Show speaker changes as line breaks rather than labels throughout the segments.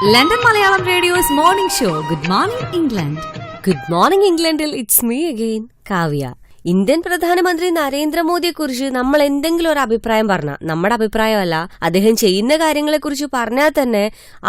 London Malayalam radio's morning show good morning England.
Good morning ഇംഗ്ലണ്ടിൽ it's me again Kavya. Indian പ്രധാനമന്ത്രി നരേന്ദ്രമോദിയെ കുറിച്ച് നമ്മൾ എന്തെങ്കിലും ഒരു അഭിപ്രായം പറഞ്ഞാൽ, നമ്മുടെ അഭിപ്രായമല്ല, അദ്ദേഹം ചെയ്യുന്ന കാര്യങ്ങളെ കുറിച്ച് പറഞ്ഞാൽ തന്നെ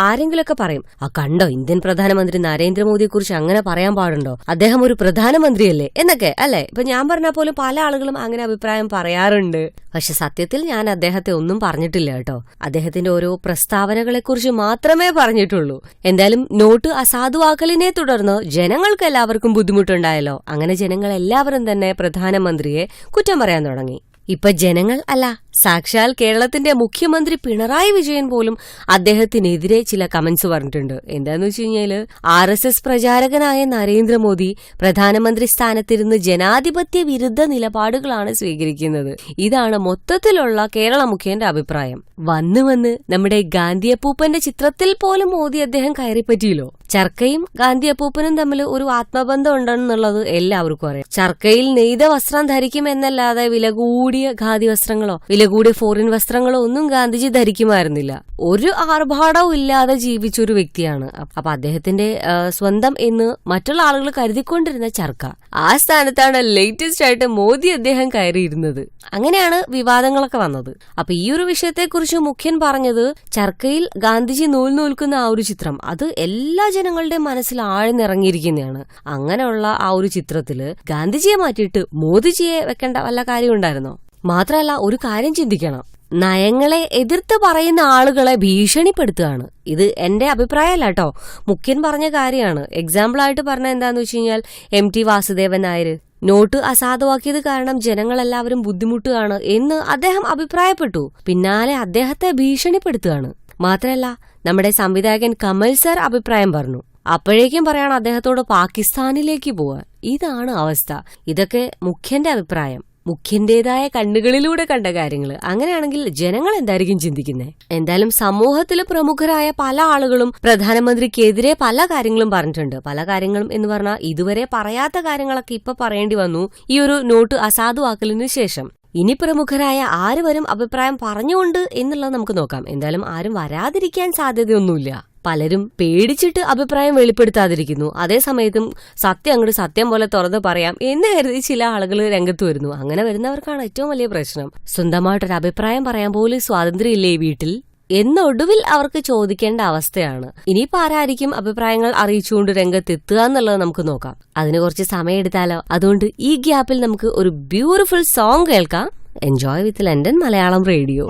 ആരെങ്കിലുമൊക്കെ പറയും, കണ്ടോ ഇന്ത്യൻ പ്രധാനമന്ത്രി നരേന്ദ്രമോദിയെ കുറിച്ച് അങ്ങനെ പറയാൻ പാടുണ്ടോ, അദ്ദേഹം ഒരു പ്രധാനമന്ത്രിയല്ലേ എന്നൊക്കെ അല്ലെ. ഇപ്പൊ ഞാൻ പറഞ്ഞാൽ പോലും പല ആളുകളും അങ്ങനെ അഭിപ്രായം പറയാറുണ്ട്. പക്ഷെ സത്യത്തിൽ ഞാൻ അദ്ദേഹത്തെ ഒന്നും പറഞ്ഞിട്ടില്ല കേട്ടോ. അദ്ദേഹത്തിന്റെ ഓരോ പ്രസ്താവനകളെ കുറിച്ച് മാത്രമേ പറഞ്ഞിട്ടുള്ളൂ. എന്തായാലും നോട്ട് അസാധുവാക്കലിനെ തുടർന്ന് ജനങ്ങൾക്ക് എല്ലാവർക്കും ബുദ്ധിമുട്ടുണ്ടായല്ലോ. അങ്ങനെ ജനങ്ങൾ എല്ലാവരും തന്നെ പ്രധാനമന്ത്രിയെ കുറ്റം പറയാൻ തുടങ്ങി. ഇപ്പൊ ജനങ്ങൾ അല്ല, സാക്ഷാൽ കേരളത്തിന്റെ മുഖ്യമന്ത്രി പിണറായി വിജയൻ പോലും അദ്ദേഹത്തിനെതിരെ ചില കമന്റ്സ് പറഞ്ഞിട്ടുണ്ട്. എന്താന്ന് വെച്ച് കഴിഞ്ഞാല് RSS പ്രചാരകനായ നരേന്ദ്രമോദി പ്രധാനമന്ത്രി സ്ഥാനത്തിരുന്ന് ജനാധിപത്യ വിരുദ്ധ നിലപാടുകളാണ് സ്വീകരിക്കുന്നത്. ഇതാണ് മൊത്തത്തിലുള്ള കേരള മുഖ്യന്റെ അഭിപ്രായം. വന്ന് നമ്മുടെ ഗാന്ധിയപ്പൂപ്പന്റെ ചിത്രത്തിൽ പോലും മോദി അദ്ദേഹം കയറിപ്പറ്റിയല്ലോ. ചർക്കയും ഗാന്ധിയപ്പൂപ്പനും തമ്മിൽ ഒരു ആത്മബന്ധം ഉണ്ടെന്നുള്ളത് എല്ലാവർക്കും അറിയാം. ചർക്കയിൽ നെയ്ത വസ്ത്രം ധരിക്കുമെന്നല്ലാതെ വില കൂടിയ ഖാദി വസ്ത്രങ്ങളോ വില കൂടിയ ഫോറിൻ വസ്ത്രങ്ങളോ ഒന്നും ഗാന്ധിജി ധരിക്കുമായിരുന്നില്ല. ഒരു ആർഭാടവും ഇല്ലാതെ ജീവിച്ചൊരു വ്യക്തിയാണ്. അപ്പൊ അദ്ദേഹത്തിന്റെ സ്വന്തം എന്ന് മറ്റുള്ള ആളുകൾ കരുതിക്കൊണ്ടിരുന്ന ചർക്ക, ആ സ്ഥാനത്താണ് ലേറ്റസ്റ്റ് ആയിട്ട് മോദി അദ്ദേഹം കയറിയിരുന്നത്. അങ്ങനെയാണ് വിവാദങ്ങളൊക്കെ വന്നത്. അപ്പൊ ഈ ഒരു വിഷയത്തെ കുറിച്ച് മുഖ്യൻ പറഞ്ഞത്, ചർക്കയിൽ ഗാന്ധിജി നൂൽക്കുന്ന ആ ഒരു ചിത്രം അത് എല്ലാ ജനങ്ങളുടെ മനസ്സിൽ ആഴ്ന്നിറങ്ങിയിരിക്കുന്നതാണ്. അങ്ങനെയുള്ള ആ ഒരു ചിത്രത്തില് ഗാന്ധിജിയെ മാറ്റിയിട്ട് മോദിജിയെ വെക്കേണ്ട വല്ല കാര്യം ഉണ്ടായിരുന്നോ? മാത്രമല്ല, ഒരു കാര്യം ചിന്തിക്കണം, നയങ്ങളെ എതിർത്ത് പറയുന്ന ആളുകളെ ഭീഷണിപ്പെടുത്തുകയാണ്. ഇത് എന്റെ അഭിപ്രായമല്ല കേട്ടോ, മുഖ്യൻ പറഞ്ഞ കാര്യമാണ്. എക്സാമ്പിൾ ആയിട്ട് പറഞ്ഞ എന്താന്ന് വെച്ച് കഴിഞ്ഞാൽ MT വാസുദേവൻ നായർ നോട്ട് അസാധുവാക്കിയത് കാരണം ജനങ്ങളെല്ലാവരും ബുദ്ധിമുട്ടുകയാണ് എന്ന് അദ്ദേഹം അഭിപ്രായപ്പെട്ടു. പിന്നാലെ അദ്ദേഹത്തെ ഭീഷണിപ്പെടുത്തുകയാണ്. മാത്രമല്ല, നമ്മുടെ സംവിധായകൻ കമൽ സർ അഭിപ്രായം പറഞ്ഞു. അപ്പോഴേക്കും പറയാണ് അദ്ദേഹത്തോട് പാകിസ്ഥാനിലേക്ക് പോവാൻ. ഇതാണ് അവസ്ഥ. ഇതൊക്കെ മുഖ്യന്റെ അഭിപ്രായം, മുഖ്യന്റേതായ കണ്ണുകളിലൂടെ കണ്ട കാര്യങ്ങൾ. അങ്ങനെയാണെങ്കിൽ ജനങ്ങൾ എന്തായിരിക്കും ചിന്തിക്കുന്നത്? എന്തായാലും സമൂഹത്തിൽ പ്രമുഖരായ പല ആളുകളും പ്രധാനമന്ത്രിക്കെതിരെ പല കാര്യങ്ങളും പറഞ്ഞിട്ടുണ്ട്. പല കാര്യങ്ങളും എന്ന് പറഞ്ഞാൽ ഇതുവരെ പറയാത്ത കാര്യങ്ങളൊക്കെ ഇപ്പൊ പറയേണ്ടി വന്നു ഈ ഒരു നോട്ട് അസാധുവാക്കലിന് ശേഷം. ഇനി പ്രമുഖരായ ആര് വരും അഭിപ്രായം പറഞ്ഞുകൊണ്ട് എന്നുള്ളത് നമുക്ക് നോക്കാം. എന്തായാലും ആരും വരാതിരിക്കാൻ സാധ്യതയൊന്നുമില്ല. പലരും പേടിച്ചിട്ട് അഭിപ്രായം വെളിപ്പെടുത്താതിരിക്കുന്നു. അതേസമയത്തും സത്യം പോലെ തുറന്ന് പറയാം എന്ന് കരുതി ചില ആളുകൾ രംഗത്ത് വരുന്നു. അങ്ങനെ വരുന്നവർക്കാണ് ഏറ്റവും വലിയ പ്രശ്നം. സ്വന്തമായിട്ടൊരു അഭിപ്രായം പറയാൻ പോലും സ്വാതന്ത്ര്യം ഇല്ലേ ഈ വീട്ടിൽ എന്നൊടുവിൽ അവർക്ക് ചോദിക്കേണ്ട അവസ്ഥയാണ്. ഇനിയിപ്പോ ആരായിരിക്കും അഭിപ്രായങ്ങൾ അറിയിച്ചുകൊണ്ട് രംഗത്തെത്തുക എന്നുള്ളത് നമുക്ക് നോക്കാം. അതിന് കുറച്ച് സമയം എടുത്താലോ? അതുകൊണ്ട് ഈ ഗ്യാപ്പിൽ നമുക്ക് ഒരു ബ്യൂട്ടിഫുൾ സോങ് കേൾക്കാം. എൻജോയ് വിത്ത് ലണ്ടൻ മലയാളം റേഡിയോ.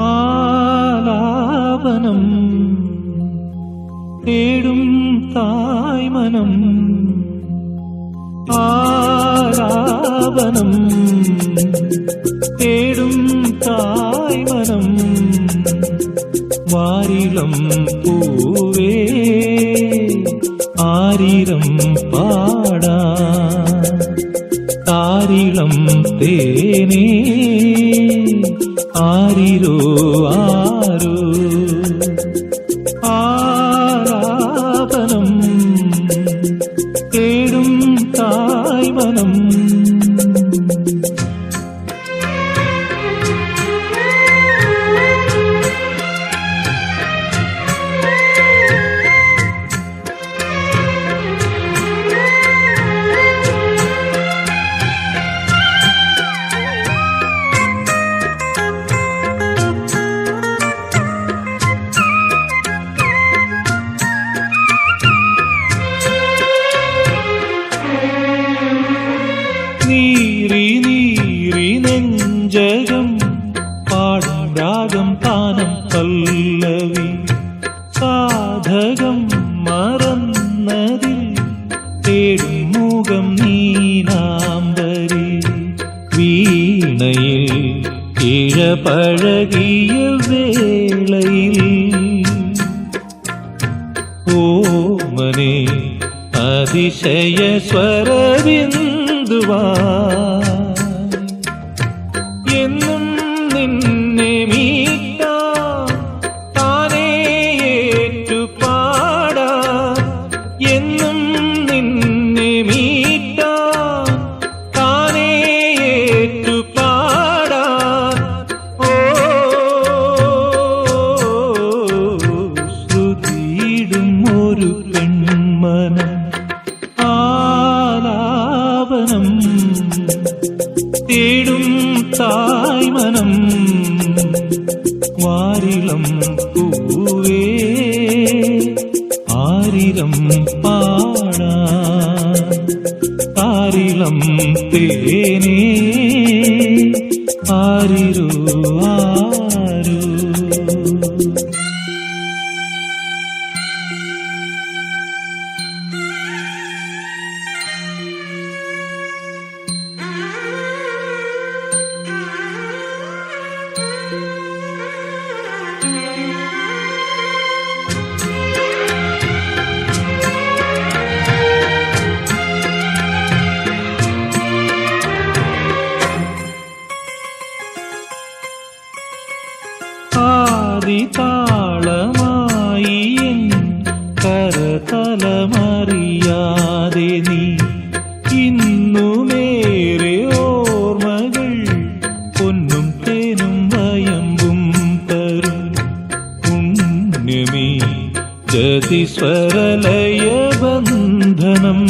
തേടും തായ്മനം ആലാപനം, തേടും തായ്മനം വാരിളം പൂവേ ആരിരം പാടാ താരിളം തേനേ ആരിരോ ആരോ ആലാപനം തേടും തായ്മനം. നീറി നെഞ്ചകം പാടും രാഗം താനം പല്ലവി സാധകം മറന്നതിൽ തേടും മുഖം നീനാംബരി വീണയിൽ ഇഴപഴകിയ വേളയിൽ ഓമനെ അതിശയ സ്വരബിന്ദുവാ എന്നും നിന്നെ മീട്ടാ താനേ ഏറ്റുപാടാ എന്നും നിന്നെ മീട്ടാ താനേ ഏറ്റുപാടാ. ഓ ശ്രുതിയിടും ഒരു പെൺമനം ആലാപനം തേടും തായ്മനം വാരിളം പൂവേ ആരിരം പാടാ ആരിളം തേനേ ആരിരോ ആരോ. താളമായി കരതലമറിയാതെ നീ ഇന്നുമേറെ ഓർമ്മകൾ പൊന്നും തേനും വയമ്പും തരും പുണ്യമീ ജതിസ്വരലയബന്ധനം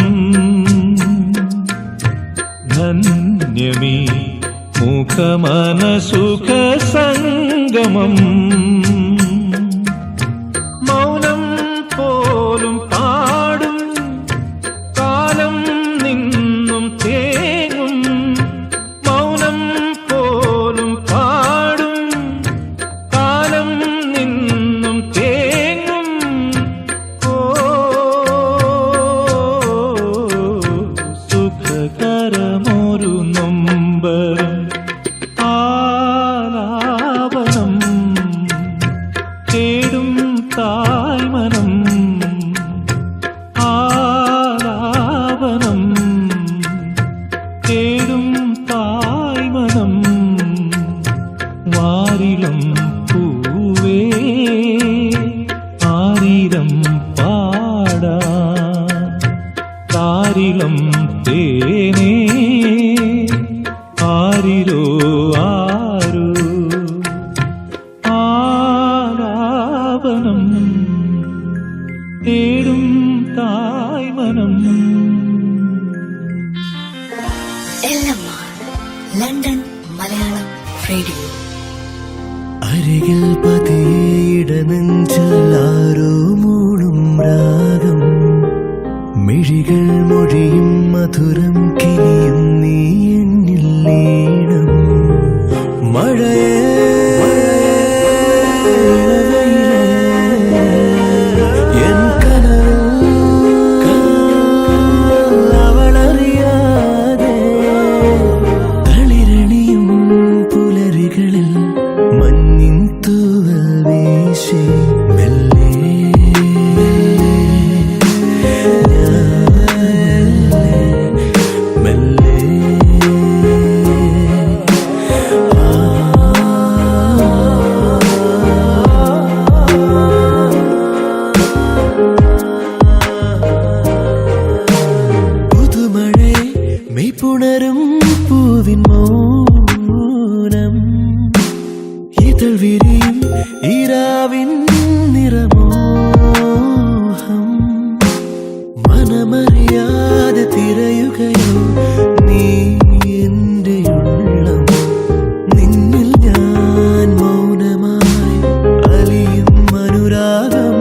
ധന്യമീ മുഖമനസുഖസംഗമം മൗനം പോലും പാടും കാലം നിന്നും തേങ്ങും മൗനം പോലും പാടും കാലം നിന്നും തേങ്ങും ഓ സുഖകരമൊരു നൊമ്പരം ആലാപനം തേടും തായ്മനം ആലാപനം തേടും തായ്മനം വാരിളം പൂവേ ആരിരം പാടാ താരിളം തേനേ ആരിരോ ആരോ. ആലാപനം തേടും തായ്മനം.
London Malayalam radio.
അരികിൽ പതിയിട നെഞ്ചാരോ മൂളും രാഗം മിഴികൾ മൊഴിയും മധുരം കിനിയും നീ എന്നിൽ ലീനം മഴയേ എൻ കനവിൽ അവളറിയാതെ തളിരണിയും പുലരികളിൽ മഞ്ഞിൻ തൂവൽ വീശി മെല്ലെ മെല്ലെ പുതുമഴ മെയ്പുണരും പൂവിൻ മൗനം ഇതൾ വിരിയും ഈരാവിൻ നിറമോഹം മനമറിയാതെ തിരയുകയോ നീ എന്റെ ഉള്ളം നിന്നിൽ ഞാൻ മൗനമായി അലിയും അനുരാഗം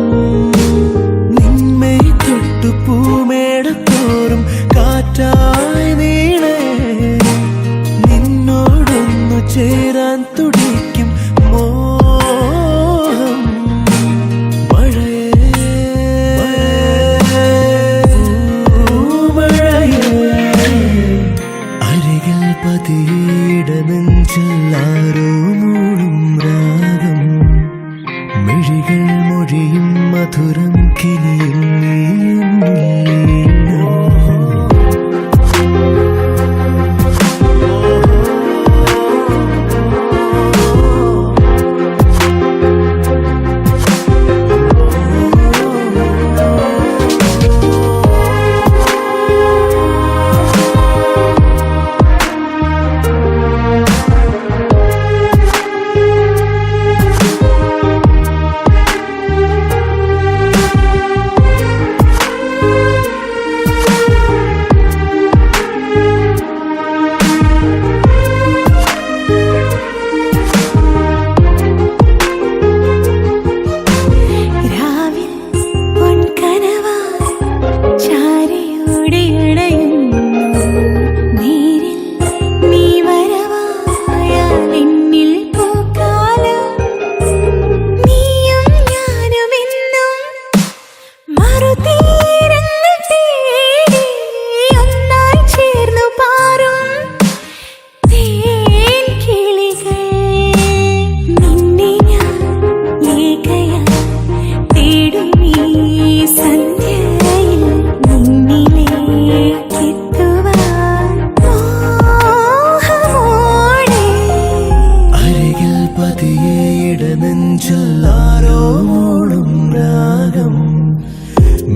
നിന്മേ തൊട്ടു പൂമേടത്തോറും കാറ്റായി നീളേ നിന്നോടൊന്നു ചേരാൻ തുടിക്കും മോഹം മഴയേ അരികിൽ പതിയിട നെഞ്ചെല്ലാരോ മൂളും രാഗം മിഴികൾ മൊഴിയും മധുരം കിനിയും നീ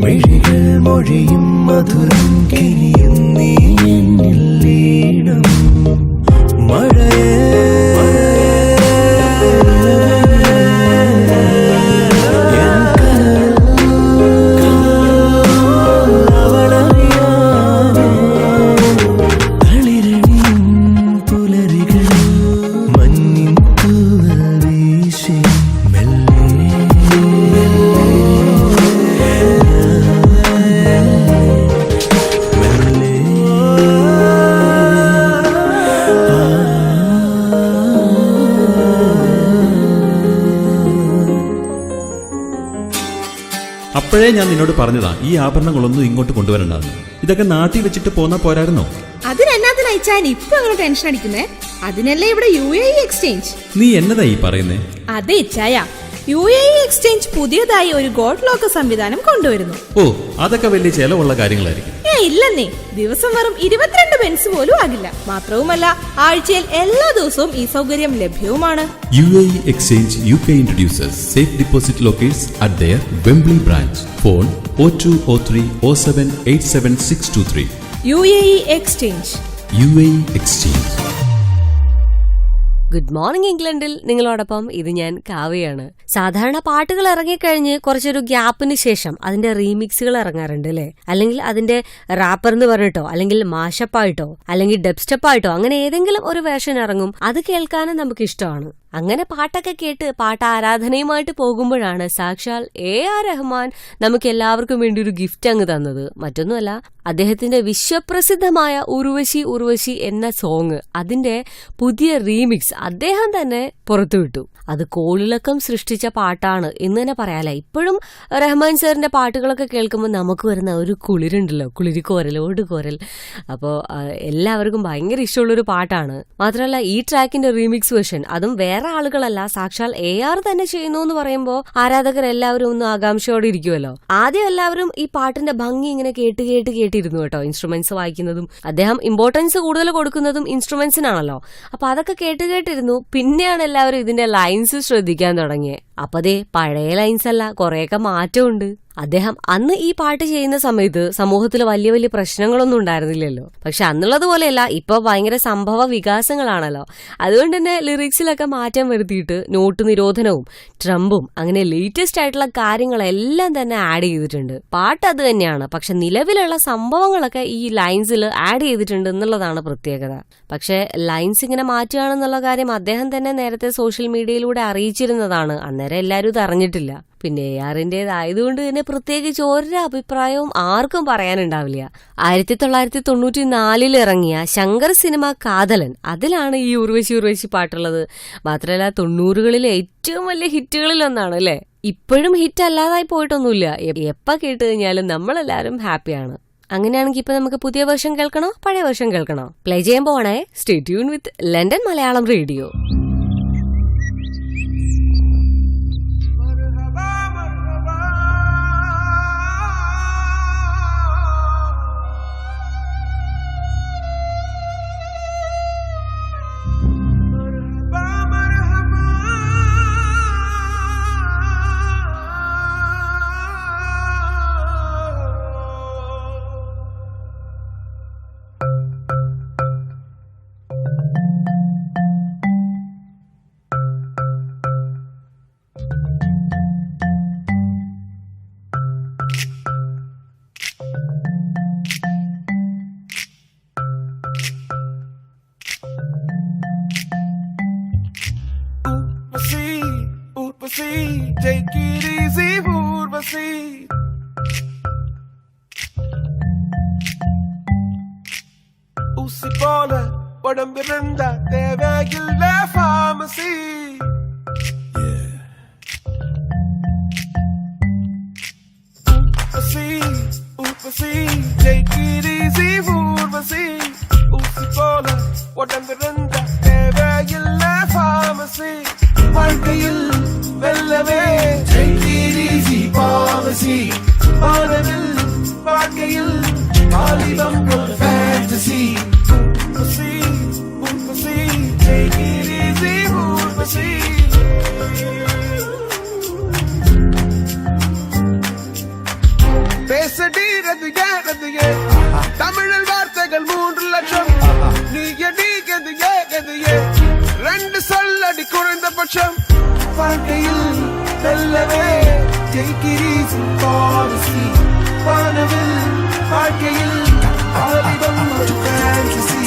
മിഴികൾ മൊഴിയും മധുരം കിനിയും നീ എന്നിൽ ലീനം മഴയേ
അപ്പോഴേ ഞാൻ നിന്നോട് പറഞ്ഞതാ ഈ ആഭരണങ്ങളൊന്നും ഇങ്ങോട്ട് കൊണ്ടുവരണ്ടെന്ന്. ഇതൊക്കെ നാട്ടിൽ വെച്ചിട്ട് പോന്നാ പോരായിരുന്നോ?
അതിനെന്നാത്തിനയച്ചാൻ ഇപ്പൊ അങ്ങനെ ടെൻഷൻ അടിക്കുന്നേ? അതിനല്ലേ ഇവിടെ UAE എക്സ്ചേഞ്ച്.
നീ എന്നതാ ഈ പറയുന്നേ?
അതെ ഇച്ചായ, UAE എക്സ്ചേഞ്ച് പുതിയതായി ഒരു ഗോൾഡ് ലോക്ക് സംവിധാനം കൊണ്ടുവരുന്നു.
ഓ, അതൊക്കെ വലിയ ചെലവുള്ള കാര്യങ്ങളായിരിക്കും.
ഇല്ലെന്നേ, ദിവസം വെറും 22 പെൻസ് പോലും ആകില്ല. മാത്രവുമല്ല, ആഴ്ചയിൽ എല്ലാ ദിവസവും ഈ സൗകര്യം ലഭ്യവുമാണ്.
UAE Exchange UK introduces safe deposit lockers at their Wembley branch. Phone 0203 07 87623.
UAE exchange.
UAE Exchange.
Good morning ഇംഗ്ലണ്ടിൽ നിങ്ങളോടൊപ്പം ഇത് ഞാൻ കാവ്യയാണ്. സാധാരണ പാട്ടുകൾ ഇറങ്ങിക്കഴിഞ്ഞ് കുറച്ചൊരു ഗ്യാപ്പിന് ശേഷം അതിന്റെ റീമിക്സുകൾ ഇറങ്ങാറുണ്ട് അല്ലേ? അല്ലെങ്കിൽ അതിന്റെ റാപ്പർ എന്ന് പറഞ്ഞിട്ടോ, അല്ലെങ്കിൽ മാഷപ്പായിട്ടോ, അല്ലെങ്കിൽ ഡബ്സ്റ്റെപ്പായിട്ടോ, അങ്ങനെ ഏതെങ്കിലും ഒരു വേർഷൻ ഇറങ്ങും. അത് കേൾക്കാനും നമുക്ക് ഇഷ്ടമാണ്. അങ്ങനെ പാട്ടൊക്കെ കേട്ട് പാട്ട് ആരാധനയുമായിട്ട് പോകുമ്പോഴാണ് സാക്ഷാൽ AR റഹ്മാൻ നമുക്ക് എല്ലാവർക്കും വേണ്ടി ഒരു ഗിഫ്റ്റ് അങ്ങ് തന്നത്. മറ്റൊന്നുമല്ല, അദ്ദേഹത്തിന്റെ വിശ്വപ്രസിദ്ധമായ ഉർവശി ഉർവശി എന്ന സോങ്, അതിന്റെ പുതിയ റീമിക്സ് അദ്ദേഹം തന്നെ പുറത്തുവിട്ടു. അത് കോളിളക്കം സൃഷ്ടിച്ച പാട്ടാണ് എന്ന് തന്നെ പറയാലേ. ഇപ്പോഴും റഹ്മാൻ സാറിന്റെ പാട്ടുകളൊക്കെ കേൾക്കുമ്പോൾ നമുക്ക് വരുന്ന ഒരു കുളിരുണ്ടല്ലോ, കുളിരിക്കോരൽ, ഓടുകോരൽ. അപ്പോൾ എല്ലാവർക്കും ഭയങ്കര ഇഷ്ടമുള്ളൊരു പാട്ടാണ്. മാത്രമല്ല, ഈ ട്രാക്കിന്റെ റീമിക്സ് വേർഷൻ അതും വേറെ ആളുകളല്ല, സാക്ഷാൽ AR തന്നെ ചെയ്യുന്നു എന്ന് പറയുമ്പോൾ ആരാധകരെല്ലാവരും ഒന്ന് ആകാംക്ഷയോടെ ഇരിക്കുമല്ലോ. ആദ്യം എല്ലാവരും ഈ പാട്ടിന്റെ ഭംഗി ഇങ്ങനെ കേട്ടിരുന്നു കേട്ടോ. ഇൻസ്ട്രുമെന്റ്സ് വായിക്കുന്നതും അദ്ദേഹം ഇമ്പോർട്ടൻസ് കൂടുതൽ കൊടുക്കുന്നതും ഇൻസ്ട്രുമെന്റ്സിനാണല്ലോ. അപ്പൊ അതൊക്കെ കേട്ടിരുന്നു. പിന്നെയാണ് എല്ലാവരും ഇതിന്റെ ലൈൻസ് ശ്രദ്ധിക്കാൻ തുടങ്ങിയത്. അപ്പതേ പഴയ ലൈൻസ് അല്ല, കുറെയൊക്കെ മാറ്റമുണ്ട്. അദ്ദേഹം അന്ന് ഈ പാട്ട് ചെയ്യുന്ന സമയത്ത് സമൂഹത്തിൽ വലിയ വലിയ പ്രശ്നങ്ങളൊന്നും ഉണ്ടായിരുന്നില്ലല്ലോ. പക്ഷെ അന്നുള്ളതുപോലെയല്ല, ഇപ്പൊ ഭയങ്കര സംഭവ വികാസങ്ങളാണല്ലോ. അതുകൊണ്ട് തന്നെ ലിറിക്സിലൊക്കെ മാറ്റം വരുത്തിയിട്ട് നോട്ട് നിരോധനവും ട്രംപും അങ്ങനെ ലേറ്റസ്റ്റ് ആയിട്ടുള്ള കാര്യങ്ങളെല്ലാം തന്നെ ആഡ് ചെയ്തിട്ടുണ്ട്. പാട്ട് അത് തന്നെയാണ്, പക്ഷെ നിലവിലുള്ള സംഭവങ്ങളൊക്കെ ഈ ലൈൻസിൽ ആഡ് ചെയ്തിട്ടുണ്ട് എന്നുള്ളതാണ് പ്രത്യേകത. പക്ഷെ ലൈൻസ് ഇങ്ങനെ മാറ്റുകയാണെന്നുള്ള കാര്യം അദ്ദേഹം തന്നെ നേരത്തെ സോഷ്യൽ മീഡിയയിലൂടെ അറിയിച്ചിരുന്നതാണ്. അന്നേരം എല്ലാവരും ഇത് അറിഞ്ഞിട്ടില്ല. പിന്നെ ARന്റേതായതുകൊണ്ട് തന്നെ പ്രത്യേകിച്ച് ഒരു അഭിപ്രായവും ആർക്കും പറയാനുണ്ടാവില്ല. 1994 ഇറങ്ങിയ ശങ്കർ സിനിമ കാതലൻ, അതിലാണ് ഈ ഉർവശി ഉർവശി പാട്ടുള്ളത്. മാത്രമല്ല 90കളിലെ ഏറ്റവും വലിയ ഹിറ്റുകളിലൊന്നാണ് അല്ലേ. ഇപ്പോഴും ഹിറ്റ് അല്ലാതായി പോയിട്ടൊന്നുമില്ല. എപ്പ കേട്ട് കഴിഞ്ഞാലും നമ്മളെല്ലാവരും ഹാപ്പിയാണ്. അങ്ങനെയാണെങ്കിൽ ഇപ്പൊ നമുക്ക് പുതിയ വേർഷൻ കേൾക്കണോ പഴയ വേർഷൻ കേൾക്കണോ? പ്ലേ ചെയ്യാൻ പോണേ. Stay tune with London Malayalam radio.
Take it easy, Urvasi. Usi pola, padambiranda, தேவையில்லை pharmacy. Urvasi, take it easy, Urvasi. Usi pola, padambiranda, தேவையில்லை pharmacy. வாழ்க்கையில் வெல்லவே take it easy pharmacy. வானவில் வாழ்க்கையில் வாலிபம் ஒரு fantasy. Urvasi, take it easy Urvasi. பேசடி ரதியே ரதியே தமிழில் வார்த்தைகள் 3 லட்சம் நீ எடி கதியே கதியே 2 சொல்லடி குறைந்தபட்சம் வாழ்க்கையில் வெல்லவே ஜெயிக்கிறீஸ் பாலிசி வானவில் வாழ்க்கையில் ஆலிடம் ஒரு fantasy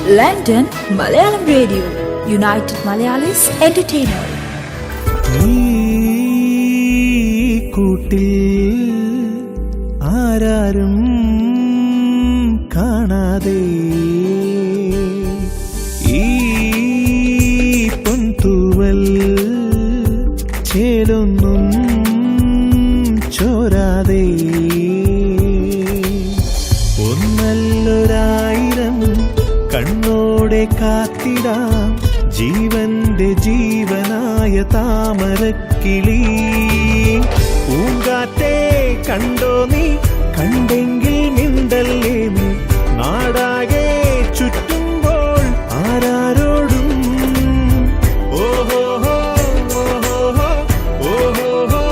London Malayalam Radio, United Malayalis Entertainer.
ഈ കൂട്ടിൽ ആരാരും കാണാതെ ഈ പൊൻതൂവൽ ചേലൊന്നും ചോരാതെ ഒന്നല്ലൊരായിരം കണ്ണോടെ കാത്തിടാം ജീവന്റെ ജീവനായ താമരക്കിളി പൂങ്കാറ്റേ കണ്ടോ നീ കണ്ടെങ്കിൽ മിണ്ടല്ലേ നീ നാടാകെ ചുറ്റുമ്പോൾ ആരാരോടും ഓഹോ ഓഹോ ഓഹോ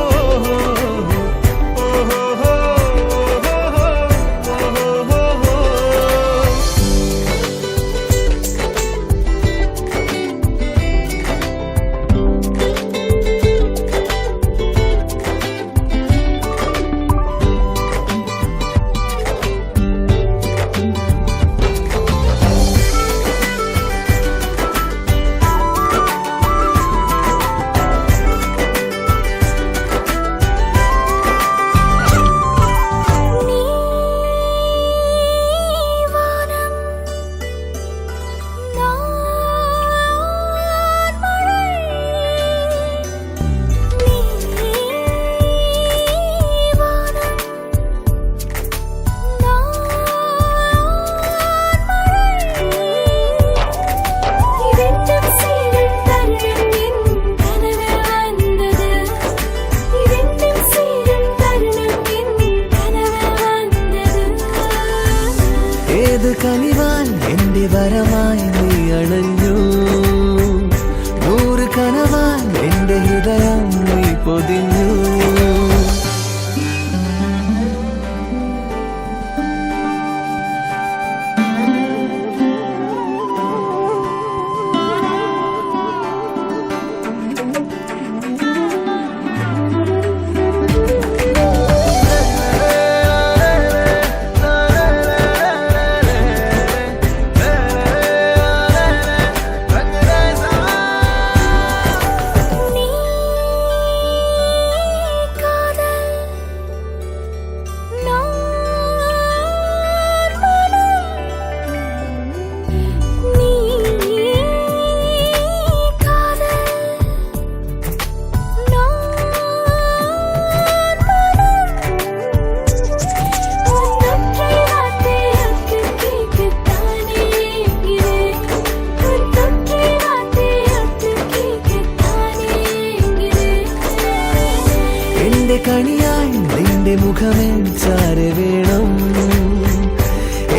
ഇനിയായി നിന്റെ മുഖമേ ചാരെ വേണം,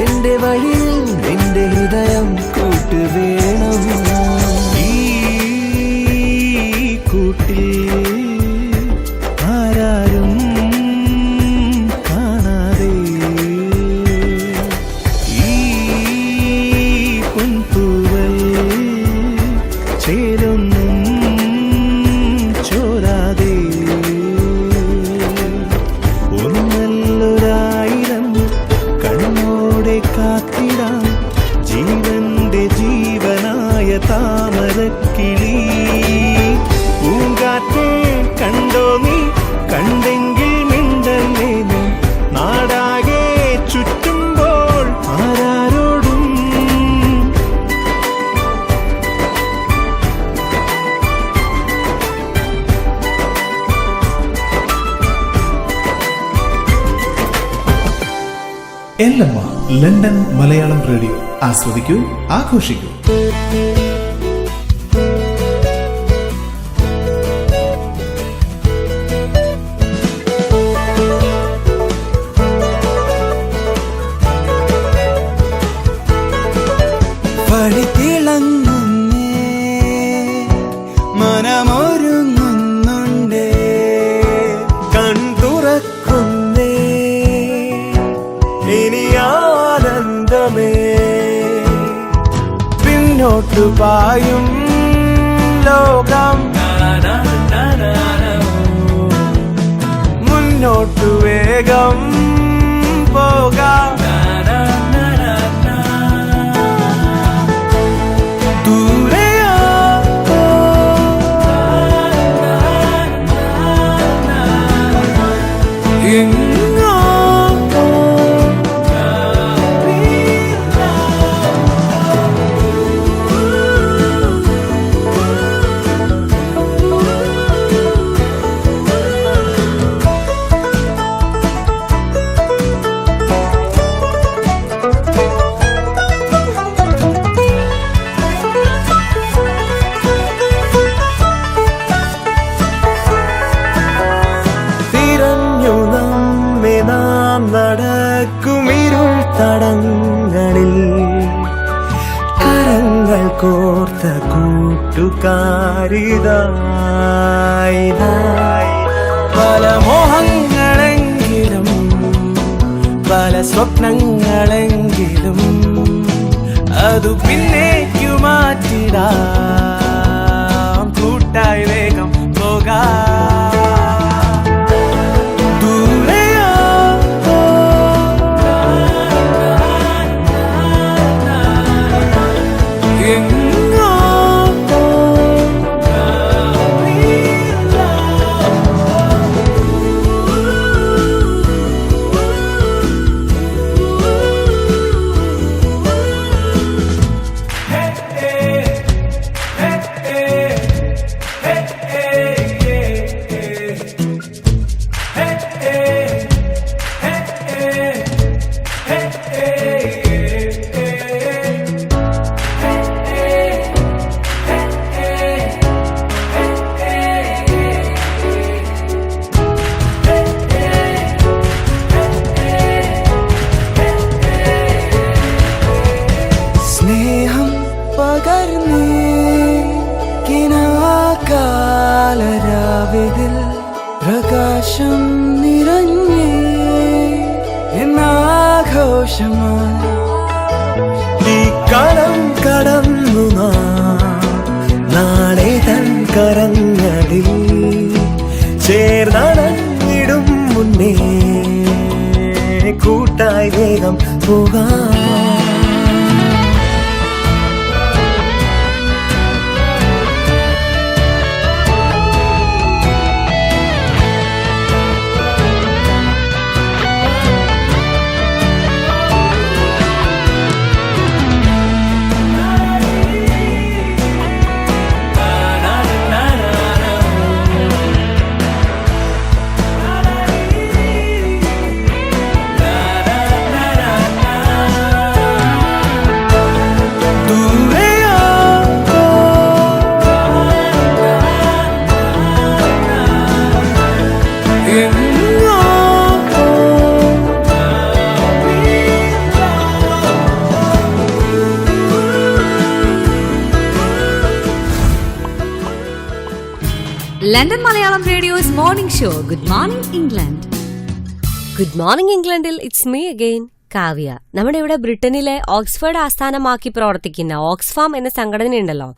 എന്റെ വഴിയിൽ നിന്റെ ഹൃദയം കൂട്ടുവേണം. ഈ കൂട്ടിൽ ആരാരും കാണാതെ ഈ പൊൻപൂവൽ ചേരൊന്നും ചോരാതെ ഒന്നല്ലൊരായിരം കണ്ണോടെ കാത്തിടാം ജീവന്റെ ജീവനായ താമരക്കിളി. പൂങ്കാറ്റേ കണ്ടോ നീ, കണ്ടെങ്കിൽ മിണ്ടല്ലേ നീ, നാടാകെ ചുറ്റുമ്പോൾ ആരാരോടും.
എല്ലമ്മ ലണ്ടൻ മലയാളം റേഡിയോ. ആസ്വദിക്കൂ, ആഘോഷിക്കൂ.
വഴിതിളങ്ങുന്നേ മനമൊരുങ്ങുന്നുണ്ടേ, കൺതുറക്കുന്നേ ഇനി ആനന്ദമേ. പിന്നോട്ടു പായും ലോകം, മുന്നോട്ടു വേഗം പോകാം. ദൂരെയോ എങ്ങോ തിരഞ്ഞു നമ്മെ നാം നടക്കുമിരുൾ തടങ്ങളിൽ, കരങ്ങൾ കോർത്ത കൂട്ടുകാരിതായി. പല മോഹങ്ങളെങ്കിലും പല സ്വപ്നങ്ങളെങ്കിലും അതു പിന്നേക്കു മാറ്റിടാം, കൂട്ടായി വേഗം പോകാം. ദൂരെയോ എങ്ങോ സ്നേഹം പകർന്നേ കിനാകാലരാവിതിൽ പ്രകാശം നിറഞ്ഞേ എന്നാഘോഷമായി. ഈ കടം കടന്നു നാളെ തൻ കരങ്ങളിൽ ചേർന്നടഞ്ഞിടും മുന്നേ കൂട്ടായി വേഗം പോകാം.
London Malayalam radio's morning show good morning England.
Good morning ഇംഗ്ലണ്ടിൽ ഇറ്റ്സ് മീ അഗെയിൻ കാവ്യ. നമ്മുടെ ഇവിടെ ബ്രിട്ടനിലെ ഓക്സ്ഫോർഡ് ആസ്ഥാനമാക്കി പ്രവർത്തിക്കുന്ന ഓക്സ്ഫാം എന്ന സംഘടനയുണ്ടല്ലോ,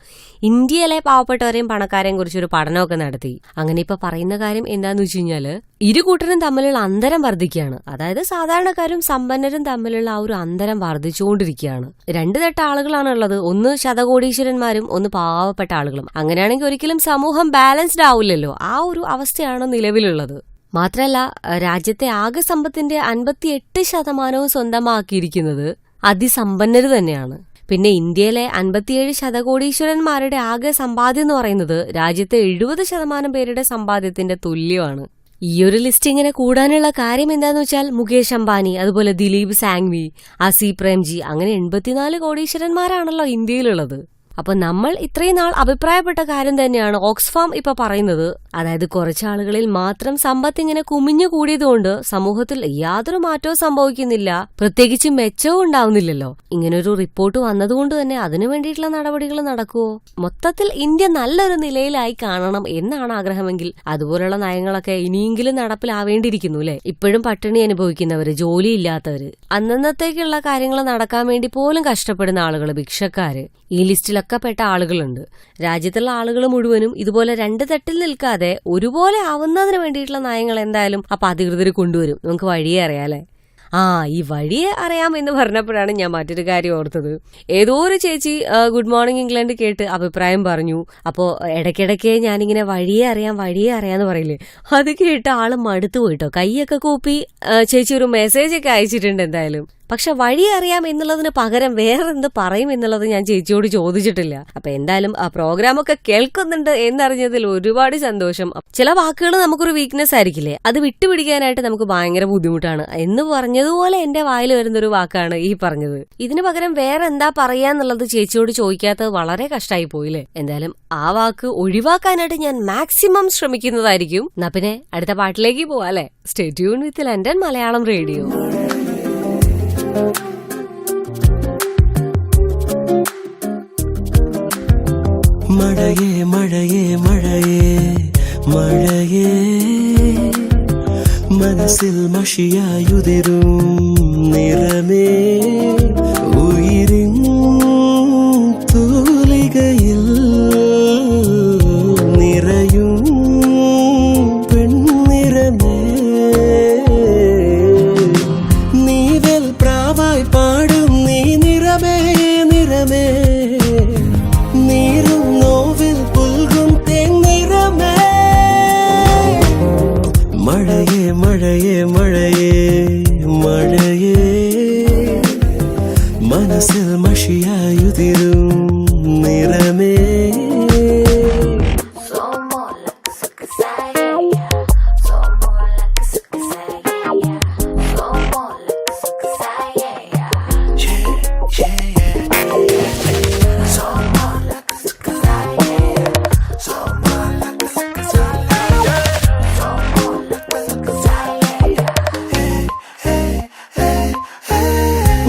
ഇന്ത്യയിലെ പാവപ്പെട്ടവരെയും പണക്കാരെയും കുറിച്ചൊരു പഠനമൊക്കെ നടത്തി. അങ്ങനെ ഇപ്പൊ പറയുന്ന കാര്യം എന്താന്ന് വെച്ച് കഴിഞ്ഞാല്, ഇരു കൂട്ടരും തമ്മിലുള്ള അന്തരം വർദ്ധിക്കുകയാണ്. അതായത് സാധാരണക്കാരും സമ്പന്നരും തമ്മിലുള്ള ആ ഒരു അന്തരം വർദ്ധിച്ചുകൊണ്ടിരിക്കുകയാണ്. രണ്ടു തട്ട ആളുകളാണ് ഉള്ളത്, ഒന്ന് ശതകോടീശ്വരന്മാരും ഒന്ന് പാവപ്പെട്ട ആളുകളും. അങ്ങനെയാണെങ്കിൽ ഒരിക്കലും സമൂഹം ബാലൻസ്ഡ് ആവില്ലല്ലോ. ആ ഒരു അവസ്ഥയാണ് നിലവിലുള്ളത്. മാത്രല്ല, രാജ്യത്തെ ആകെ സമ്പത്തിന്റെ 58% സ്വന്തമാക്കിയിരിക്കുന്നത് അതിസമ്പന്നര് തന്നെയാണ്. പിന്നെ ഇന്ത്യയിലെ 57 ശതകോടീശ്വരന്മാരുടെ ആകെ സമ്പാദ്യം എന്ന് പറയുന്നത് രാജ്യത്തെ 70% പേരുടെ സമ്പാദ്യത്തിന്റെ തുല്യമാണ്. ഈ ഒരു ലിസ്റ്റ് ഇങ്ങനെ കൂടാനുള്ള കാര്യം എന്താന്ന് വെച്ചാൽ, മുകേഷ് അംബാനി, അതുപോലെ ദിലീപ് സാങ്വി, അസി പ്രേംജി, അങ്ങനെ 84 കോടീശ്വരന്മാരാണല്ലോ ഇന്ത്യയിലുള്ളത്. അപ്പൊ നമ്മൾ ഇത്രയും നാൾ അഭിപ്രായപ്പെട്ട കാര്യം തന്നെയാണ് ഓക്സ്ഫാം ഇപ്പൊ പറയുന്നത്. അതായത് കുറച്ചാളുകളിൽ മാത്രം സമ്പത്ത് ഇങ്ങനെ കുമിഞ്ഞു കൂടിയതുകൊണ്ട് സമൂഹത്തിൽ യാതൊരു മാറ്റവും സംഭവിക്കുന്നില്ല, പ്രത്യേകിച്ച് മെച്ചവും ഉണ്ടാവുന്നില്ലല്ലോ. ഇങ്ങനൊരു റിപ്പോർട്ട് വന്നതുകൊണ്ട് തന്നെ അതിനു വേണ്ടിയിട്ടുള്ള നടപടികൾ നടക്കുവോ? മൊത്തത്തിൽ ഇന്ത്യ നല്ലൊരു നിലയിലായി കാണണം എന്നാണ് ആഗ്രഹമെങ്കിൽ അതുപോലുള്ള നയങ്ങളൊക്കെ ഇനിയെങ്കിലും നടപ്പിലാവേണ്ടിയിരിക്കുന്നു അല്ലെ. ഇപ്പോഴും പട്ടിണി അനുഭവിക്കുന്നവര്, ജോലിയില്ലാത്തവര്, അന്നന്നത്തേക്കുള്ള കാര്യങ്ങൾ നടക്കാൻ വേണ്ടി പോലും കഷ്ടപ്പെടുന്ന ആളുകൾ, ഭിക്ഷക്കാര്, ഈ ലിസ്റ്റിലൊക്കെ പെട്ട ആളുകളുണ്ട്. രാജ്യത്തുള്ള ആളുകൾ മുഴുവനും ഇതുപോലെ രണ്ട് തട്ടിൽ നിൽക്കാതെ ഒരുപോലെ ആവുന്നതിന് വേണ്ടിയിട്ടുള്ള നയങ്ങൾ എന്തായാലും അപ്പൊ അധികൃതർ കൊണ്ടുവരും. നമുക്ക് വഴിയെ അറിയാലേ. ഈ വഴിയെ അറിയാം എന്ന് പറഞ്ഞപ്പോഴാണ് ഞാൻ മറ്റൊരു കാര്യം ഓർത്തത്. ഏതോ ഒരു ചേച്ചി ഗുഡ് മോർണിംഗ് ഇംഗ്ലണ്ട് കേട്ട് അഭിപ്രായം പറഞ്ഞു. അപ്പോ ഇടയ്ക്കിടയ്ക്ക് ഞാനിങ്ങനെ വഴിയെ അറിയാന്ന് പറയില്ലേ, അത് കേട്ട് ആള് മടുത്തു പോയിട്ടോ. കൈയൊക്കെ കൂപ്പി ചേച്ചി ഒരു മെസ്സേജ് ഒക്കെ അയച്ചിട്ടുണ്ട് എന്തായാലും. പക്ഷെ വഴി അറിയാം എന്നുള്ളതിന് പകരം വേറെന്ത് പറയും എന്നുള്ളത് ഞാൻ ചേച്ചിയോട് ചോദിച്ചിട്ടില്ല. അപ്പൊ എന്തായാലും ആ പ്രോഗ്രാമൊക്കെ കേൾക്കുന്നുണ്ട് എന്നറിഞ്ഞതിൽ ഒരുപാട് സന്തോഷം. ചില വാക്കുകൾ നമുക്കൊരു വീക്ക്നെസ് ആയിരിക്കില്ലേ, അത് വിട്ടുപിടിക്കാനായിട്ട് നമുക്ക് ഭയങ്കര ബുദ്ധിമുട്ടാണ് എന്ന് പറഞ്ഞതുപോലെ എന്റെ വായിൽ വരുന്നൊരു വാക്കാണ് ഈ പറഞ്ഞത്. ഇതിന് പകരം വേറെ എന്താ പറയാന്നുള്ളത് ചേച്ചിയോട് ചോദിക്കാത്തത് വളരെ കഷ്ടമായി പോയില്ലേ. എന്തായാലും ആ വാക്ക് ഒഴിവാക്കാനായിട്ട് ഞാൻ മാക്സിമം ശ്രമിക്കുന്നതായിരിക്കും. എന്നാ പിന്നെ അടുത്ത പാട്ടിലേക്ക് പോവാല്ലേ. Stay tune with London Malayalam radio.
മഴയേ മഴയേ മഴയേ മഴയേ, മനസ്സിൽ മഷിയായുതിരും നിറമേ, ഉയിരിൻ തൂലികയിൽ നിറയും പെൺനിറമേ, നീവൽ പ്രാവായി പാടും നീ നിറമേ നിറമേ, നീരും നോവിൽ പുൽകും തേന്നിറമേ, മഴയേ മഴയേ മഴയേ മഴയേ, മനസ്സിൽ മഷിയായുതിരും നിറമേ.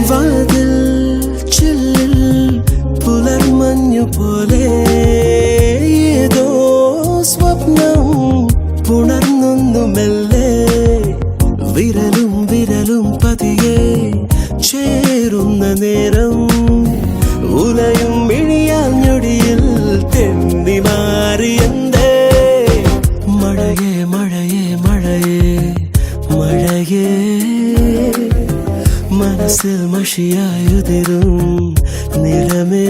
വാതിൽ ചില്ലിൽ പുലർമഞ്ഞു പോലെ ഏതോ സ്വപ്നം പുണർന്നു മെല്ലെ, വിരലും വിരലും പതിയെ ചേരുന്ന നേരം, ഉലയും മിഴിയാൽ ഞൊടിയിൽ തെന്നി മാറിയെന്തേ, മഴയേ മഴയേ മഴയേ മഴയേ, മനസ്സിൽ മഷിയായുതിരും നിറമേ.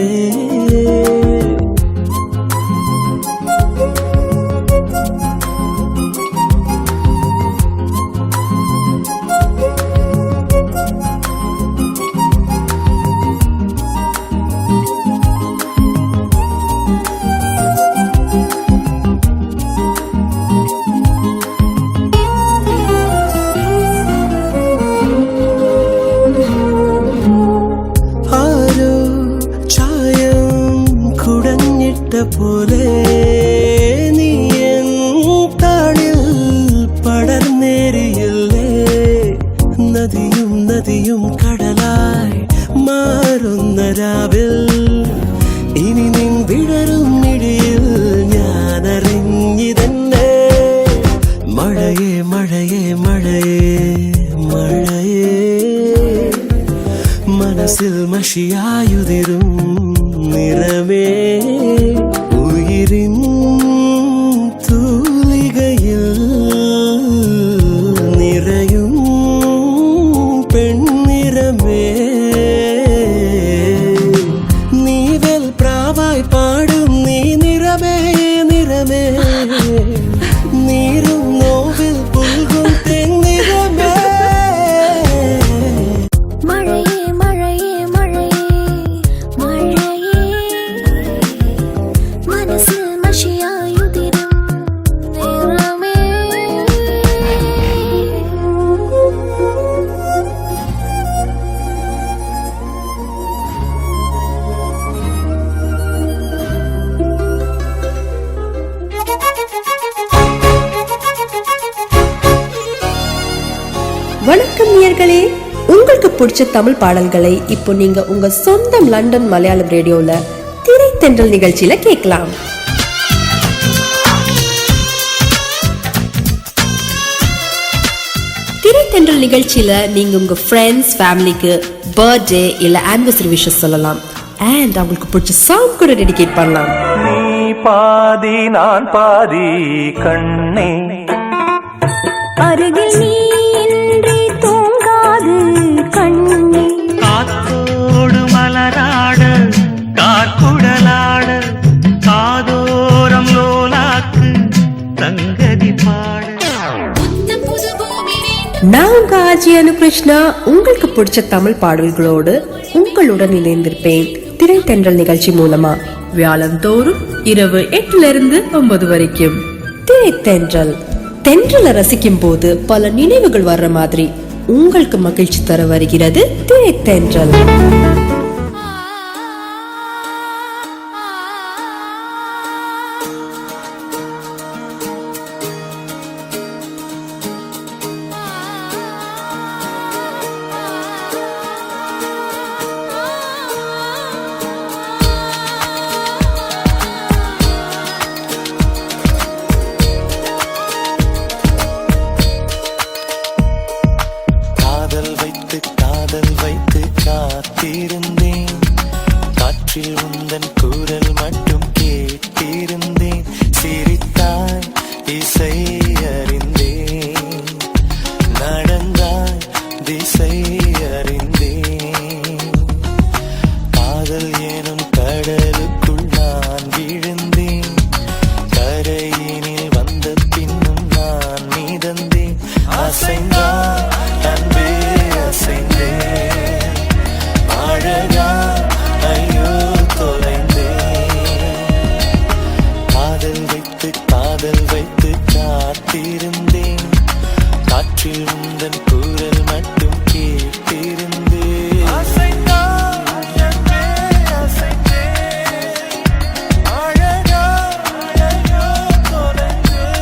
മഴയേ മഴയേ മഴയേ മനസ്സിൽ മഷിയായുതിരും നിറമേ ഉയിരിൻ തൂലികയിൽ നിറയും പെൺനിറമേ നീവൽ പ്രാവായി പാടും നീ നിറമേ നിറമേ നീരും നോവിൽ പുൽകും തെന്നിറമേ
മഴയേ മഴയേ മഴയേ മഴയേ മനസ്സിൽ മഷിയായുതിരും നിറമേ.
வணக்கம் நேயர்களே, உங்களுக்கு பிடிச்ச தமிழ் பாடல்களை இப்போ நீங்க உங்க சொந்தம் லண்டன் மலையாளம் ரேடியோல திரைத்தென்றல் நிகழ்ச்சியில கேட்கலாம். திரைத்தென்றல் நிகழ்ச்சியில நீங்க உங்க ஃப்ரெண்ட்ஸ் ஃபேமிலிக்கு பர்த்டே இல்ல ஆனிவர்சரி விஷஸ் சொல்லலாம். அண்ட் அவங்களுக்கு பிடிச்ச சாங் கூட டெடிகேட் பண்ணலாம்.
நீ பாதி நான் பாதி கண்ணே
அருகில் நீ இன்றி தூங்காது கண்ணே.
காத்தோடு மலராட காற்குடலாட காதோரம் லோலாக்கு தங்கதி பாட.
நான் உங்க ஆஜி அனுகிருஷ்ணா உங்களுக்கு பிடிச்ச தமிழ் பாடல்களோடு உங்களுடன் இணைந்திருப்பேன் திரைத்தென்றல் நிகழ்ச்சி மூலமா வியாழந்தோறும் இரவு 8 வரைக்கும். திரைத்தென்றல் தென்றலை ரசிக்கும் போது பல நினைவுகள் வர்ற மாதிரி உங்களுக்கு மகிழ்ச்சி தர வருகிறது திரைத்தென்றல்.
காதல் வைத்து காத்திருந்தேன் காற்றில் உந்தன் குரல் மட்டும் கேட்டிருந்தேன் சிரித்தாய் இசை அறிந்தேன் நடந்தாய் திசை அறிந்தேன் காதல் எனும் கடலுக்குள் நான் விழுந்தேன் கரையினில் வந்த பின்னும் நான் மீதந்தேன் அசைந்தான் அன்பே அசைந்தேன் அழகா ஐயோ தொலைந்தேன் காதல் வைத்து காத்திருந்தேன் காற்றில் உந்தன் குரல் மட்டும் கேட்டிருந்தேன் அழகா ஐயோ தொலைந்தேன்.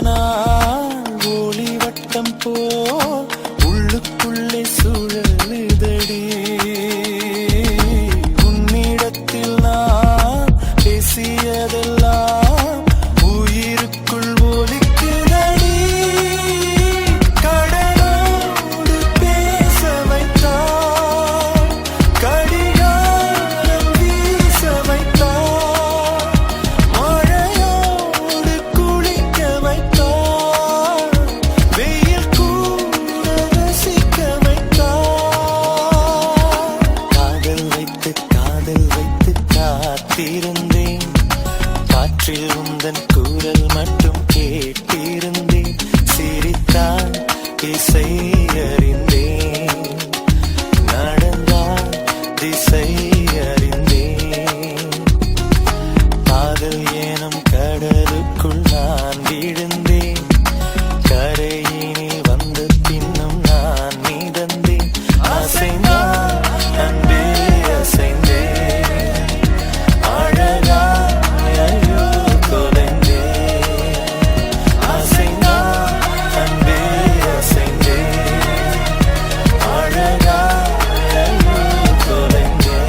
ஆனால் ஒளிவட்டம் போ உள்ளுக்குள்ளே சுழலுதடி. உன்னிடத்தில் நான் பேசியதெல்லாம் உயிருக்குள் ஒலிக்குதடி. கடலோடு பேச வைத்தார், கடிகாரம் வீச வைத்தார், மழையோடு குளிக்க வைத்தார், வெயில் கூட ரசிக்க வைத்தார். காதல் வைத்து காத்திருந்தேன், காற்றில் உந்தன் குரல் மட்டும் கேட்டிருந்தேன். சிரித்தால் இசை அறிந்தேன், நடந்தால் திசை அறிந்தேன். காதல் எனும் கடலுக்குள் நான் விழுந்தேன், கரையினில் வந்த பின்னும் நான் மிதந்தேன். அசைந்தான் அன்பே அசைந்தேன், அழகாய் ஐயோ தொலைந்தேன். அசைந்தான் அன்பே அசைந்தேன், அழகாய் ஐயோ தொலைந்தேன்.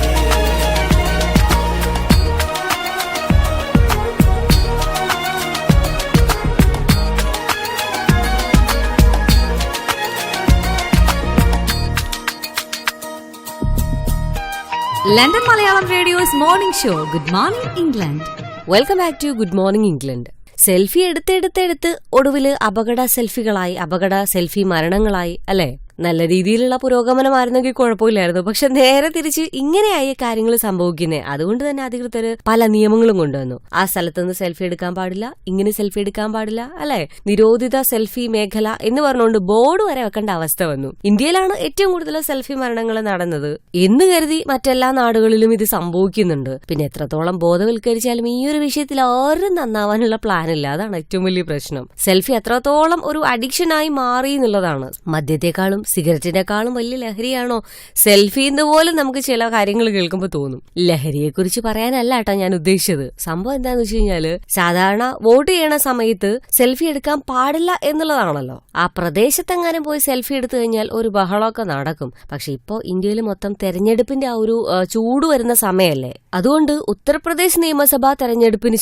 London Malayalam radio's morning show good morning England.
Welcome back to good morning England. Selfie എടുത്തെടുത്തെടുത്ത് ഒടുവില് അപകട സെൽഫികളായി, അപകട സെൽഫി മരണങ്ങളായി അല്ലെ? നല്ല രീതിയിലുള്ള പുരോഗമനമായിരുന്നെങ്കിൽ കുഴപ്പമില്ലായിരുന്നു. പക്ഷെ നേരെ തിരിച്ച് ഇങ്ങനെയായ കാര്യങ്ങൾ സംഭവിക്കുന്നേ. അതുകൊണ്ട് തന്നെ അധികൃതർ പല നിയമങ്ങളും കൊണ്ടുവന്നു. ആ സ്ഥലത്തുനിന്ന് സെൽഫി എടുക്കാൻ പാടില്ല, ഇങ്ങനെ സെൽഫി എടുക്കാൻ പാടില്ല അല്ലെ, നിരോധിത സെൽഫി മേഖല എന്ന് പറഞ്ഞുകൊണ്ട് ബോർഡ് വരെ വെക്കേണ്ട അവസ്ഥ വന്നു. ഇന്ത്യയിലാണ് ഏറ്റവും കൂടുതൽ സെൽഫി മരണങ്ങൾ നടന്നത് എന്ന് കരുതി മറ്റെല്ലാ നാടുകളിലും ഇത് സംഭവിക്കുന്നുണ്ട്. പിന്നെ എത്രത്തോളം ബോധവൽക്കരിച്ചാലും ഈ ഒരു വിഷയത്തിൽ ആരും നന്നാവാനുള്ള പ്ലാൻ ഇല്ല. അതാണ് ഏറ്റവും വലിയ പ്രശ്നം. സെൽഫി എത്രത്തോളം ഒരു അഡിക്ഷനായി മാറി എന്നുള്ളതാണ്. മദ്യത്തെക്കാളും സിഗരറ്റിനെക്കാളും വലിയ ലഹരിയാണോ സെൽഫി എന്ന് പോലും നമുക്ക് ചില കാര്യങ്ങൾ കേൾക്കുമ്പോൾ തോന്നും. ലഹരിയെ കുറിച്ച് പറയാനല്ല കേട്ടോ ഞാൻ ഉദ്ദേശിച്ചത്. സംഭവം എന്താന്ന് വെച്ച് കഴിഞ്ഞാല്, സാധാരണ വോട്ട് ചെയ്യണ സമയത്ത് സെൽഫി എടുക്കാൻ പാടില്ല എന്നുള്ളതാണല്ലോ. ആ പ്രദേശത്തെങ്ങാനും പോയി സെൽഫി എടുത്തു കഴിഞ്ഞാൽ ഒരു ബഹളമൊക്കെ നടക്കും. പക്ഷെ ഇപ്പോ ഇന്ത്യയിൽ മൊത്തം തെരഞ്ഞെടുപ്പിന്റെ ആ ഒരു ചൂട് വരുന്ന സമയമല്ലേ. അതുകൊണ്ട് ഉത്തർപ്രദേശ് നിയമസഭാ തെരഞ്ഞെടുപ്പിന്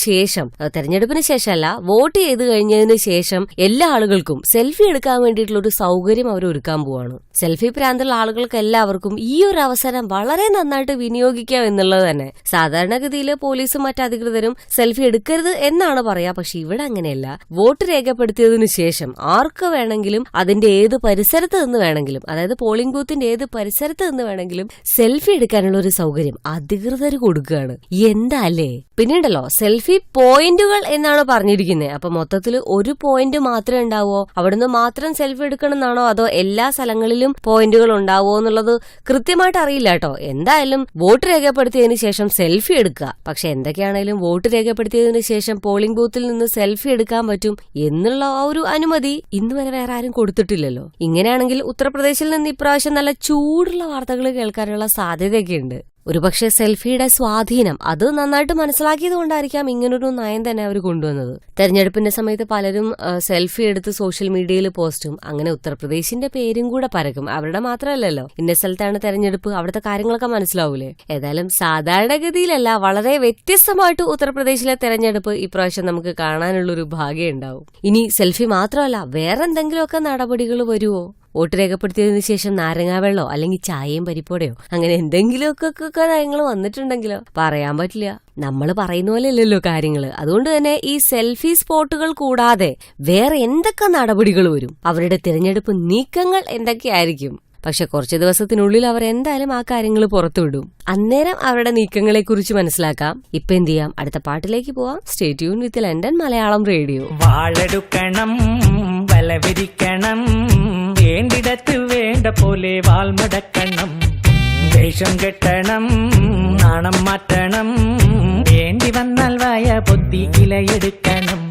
ശേഷമല്ല, വോട്ട് ചെയ്ത് കഴിഞ്ഞതിന് ശേഷം എല്ലാ ആളുകൾക്കും സെൽഫി എടുക്കാൻ വേണ്ടിയിട്ടുള്ള ഒരു സൗകര്യം അവർ ഒരുക്കാൻ പോവാണ്. സെൽഫി പ്രാന്തുള്ള ആളുകൾക്ക് എല്ലാവർക്കും ഈ ഒരു അവസരം വളരെ നന്നായിട്ട് വിനിയോഗിക്കാം എന്നുള്ളത് തന്നെ. സാധാരണഗതിയിൽ പോലീസും മറ്റധികൃതരും സെൽഫി എടുക്കരുത് എന്നാണ് പറയാ. പക്ഷെ ഇവിടെ അങ്ങനെയല്ല. വോട്ട് രേഖപ്പെടുത്തിയതിനു ശേഷം ആർക്ക് വേണമെങ്കിലും അതിന്റെ ഏത് പരിസരത്ത് നിന്ന് വേണമെങ്കിലും, അതായത് പോളിംഗ് ബൂത്തിന്റെ ഏത് പരിസരത്ത് നിന്ന് വേണമെങ്കിലും സെൽഫി എടുക്കാനുള്ള ഒരു സൗകര്യം അധികൃതർ കൊടുക്കുകയാണ്. എന്താ അല്ലേ? പിന്നീടല്ലോ സെൽഫി പോയിന്റുകൾ എന്നാണ് പറഞ്ഞിരിക്കുന്നത്. അപ്പൊ മൊത്തത്തിൽ ഒരു പോയിന്റ് മാത്രമേ ഉണ്ടാവോ? അവിടുന്ന് മാത്രം സെൽഫി എടുക്കണം എന്നാണോ, അതോ എല്ലാ സ്ഥലങ്ങളിലും പോയിന്റുകൾ ഉണ്ടാവോ എന്നുള്ളത് കൃത്യമായിട്ട് അറിയില്ല കേട്ടോ. എന്തായാലും വോട്ട് രേഖപ്പെടുത്തിയതിനു ശേഷം സെൽഫി എടുക്കുക. പക്ഷെ എന്തൊക്കെയാണെങ്കിലും വോട്ട് രേഖപ്പെടുത്തിയതിനു ശേഷം പോളിംഗ് ബൂത്തിൽ നിന്ന് സെൽഫി എടുക്കാൻ പറ്റും എന്നുള്ള ആ ഒരു അനുമതി ഇന്ന് വരെ വേറെ ആരും കൊടുത്തിട്ടില്ലല്ലോ. ഇങ്ങനെയാണെങ്കിൽ ഉത്തർപ്രദേശിൽ നിന്ന് ഇപ്രാവശ്യം നല്ല ചൂടുള്ള വാർത്തകൾ കേൾക്കാനുള്ള സാധ്യതയൊക്കെ ഉണ്ട്. ഒരുപക്ഷെ സെൽഫിയുടെ സ്വാധീനം അത് നന്നായിട്ട് മനസ്സിലാക്കിയത് കൊണ്ടായിരിക്കാം ഇങ്ങനൊരു നയം തന്നെ അവർ കൊണ്ടുവന്നത്. തെരഞ്ഞെടുപ്പിന്റെ സമയത്ത് പലരും സെൽഫി എടുത്ത് സോഷ്യൽ മീഡിയയിൽ പോസ്റ്റും, അങ്ങനെ ഉത്തർപ്രദേശിന്റെ പേരും കൂടെ പരക്കും. അവരുടെ മാത്രമല്ലല്ലോ, ഇന്ന സ്ഥലത്താണ് തെരഞ്ഞെടുപ്പ്, അവിടുത്തെ കാര്യങ്ങളൊക്കെ മനസ്സിലാവൂലേ. ഏതായാലും സാധാരണഗതിയിലല്ല, വളരെ വ്യത്യസ്തമായിട്ട് ഉത്തർപ്രദേശിലെ തെരഞ്ഞെടുപ്പ് ഇപ്രാവശ്യം നമുക്ക് കാണാനുള്ളൊരു ഭാഗ്യം ഉണ്ടാവും. ഇനി സെൽഫി മാത്രമല്ല, വേറെ എന്തെങ്കിലുമൊക്കെ നടപടികൾ വരുമോ? വോട്ട് രേഖപ്പെടുത്തിയതിനു ശേഷം നാരങ്ങാവെള്ളോ അല്ലെങ്കിൽ ചായയും പരിപ്പോടെയോ അങ്ങനെ എന്തെങ്കിലുമൊക്കെ നയങ്ങൾ വന്നിട്ടുണ്ടെങ്കിലോ പറയാൻ പറ്റില്ല. നമ്മൾ പറയുന്ന പോലെ അല്ലല്ലോ കാര്യങ്ങള്. അതുകൊണ്ട് തന്നെ ഈ സെൽഫി സ്പോട്ടുകൾ കൂടാതെ വേറെ എന്തൊക്കെ നടപടികൾ വരും, അവരുടെ തിരഞ്ഞെടുപ്പ് നീക്കങ്ങൾ എന്തൊക്കെയായിരിക്കും? പക്ഷെ കുറച്ചു ദിവസത്തിനുള്ളിൽ അവർ എന്തായാലും ആ കാര്യങ്ങൾ പുറത്തുവിടും. അന്നേരം അവരുടെ നീക്കങ്ങളെ കുറിച്ച് മനസ്സിലാക്കാം. ഇപ്പൊ എന്ത് ചെയ്യാം, അടുത്ത പാട്ടിലേക്ക് പോവാം. Stay tune with London Malayalam radio.
വാളെടുക്കണം, വലവിരിക്കണം, വേണ്ടിടത്ത് വേണ്ട പോലെ വാൾമടക്കണം, വേഷം കെട്ടണം, നാണം മാറ്റണം, വേണ്ടി വന്നാൽ വായ പൊത്തി ഇലയെടുക്കണം,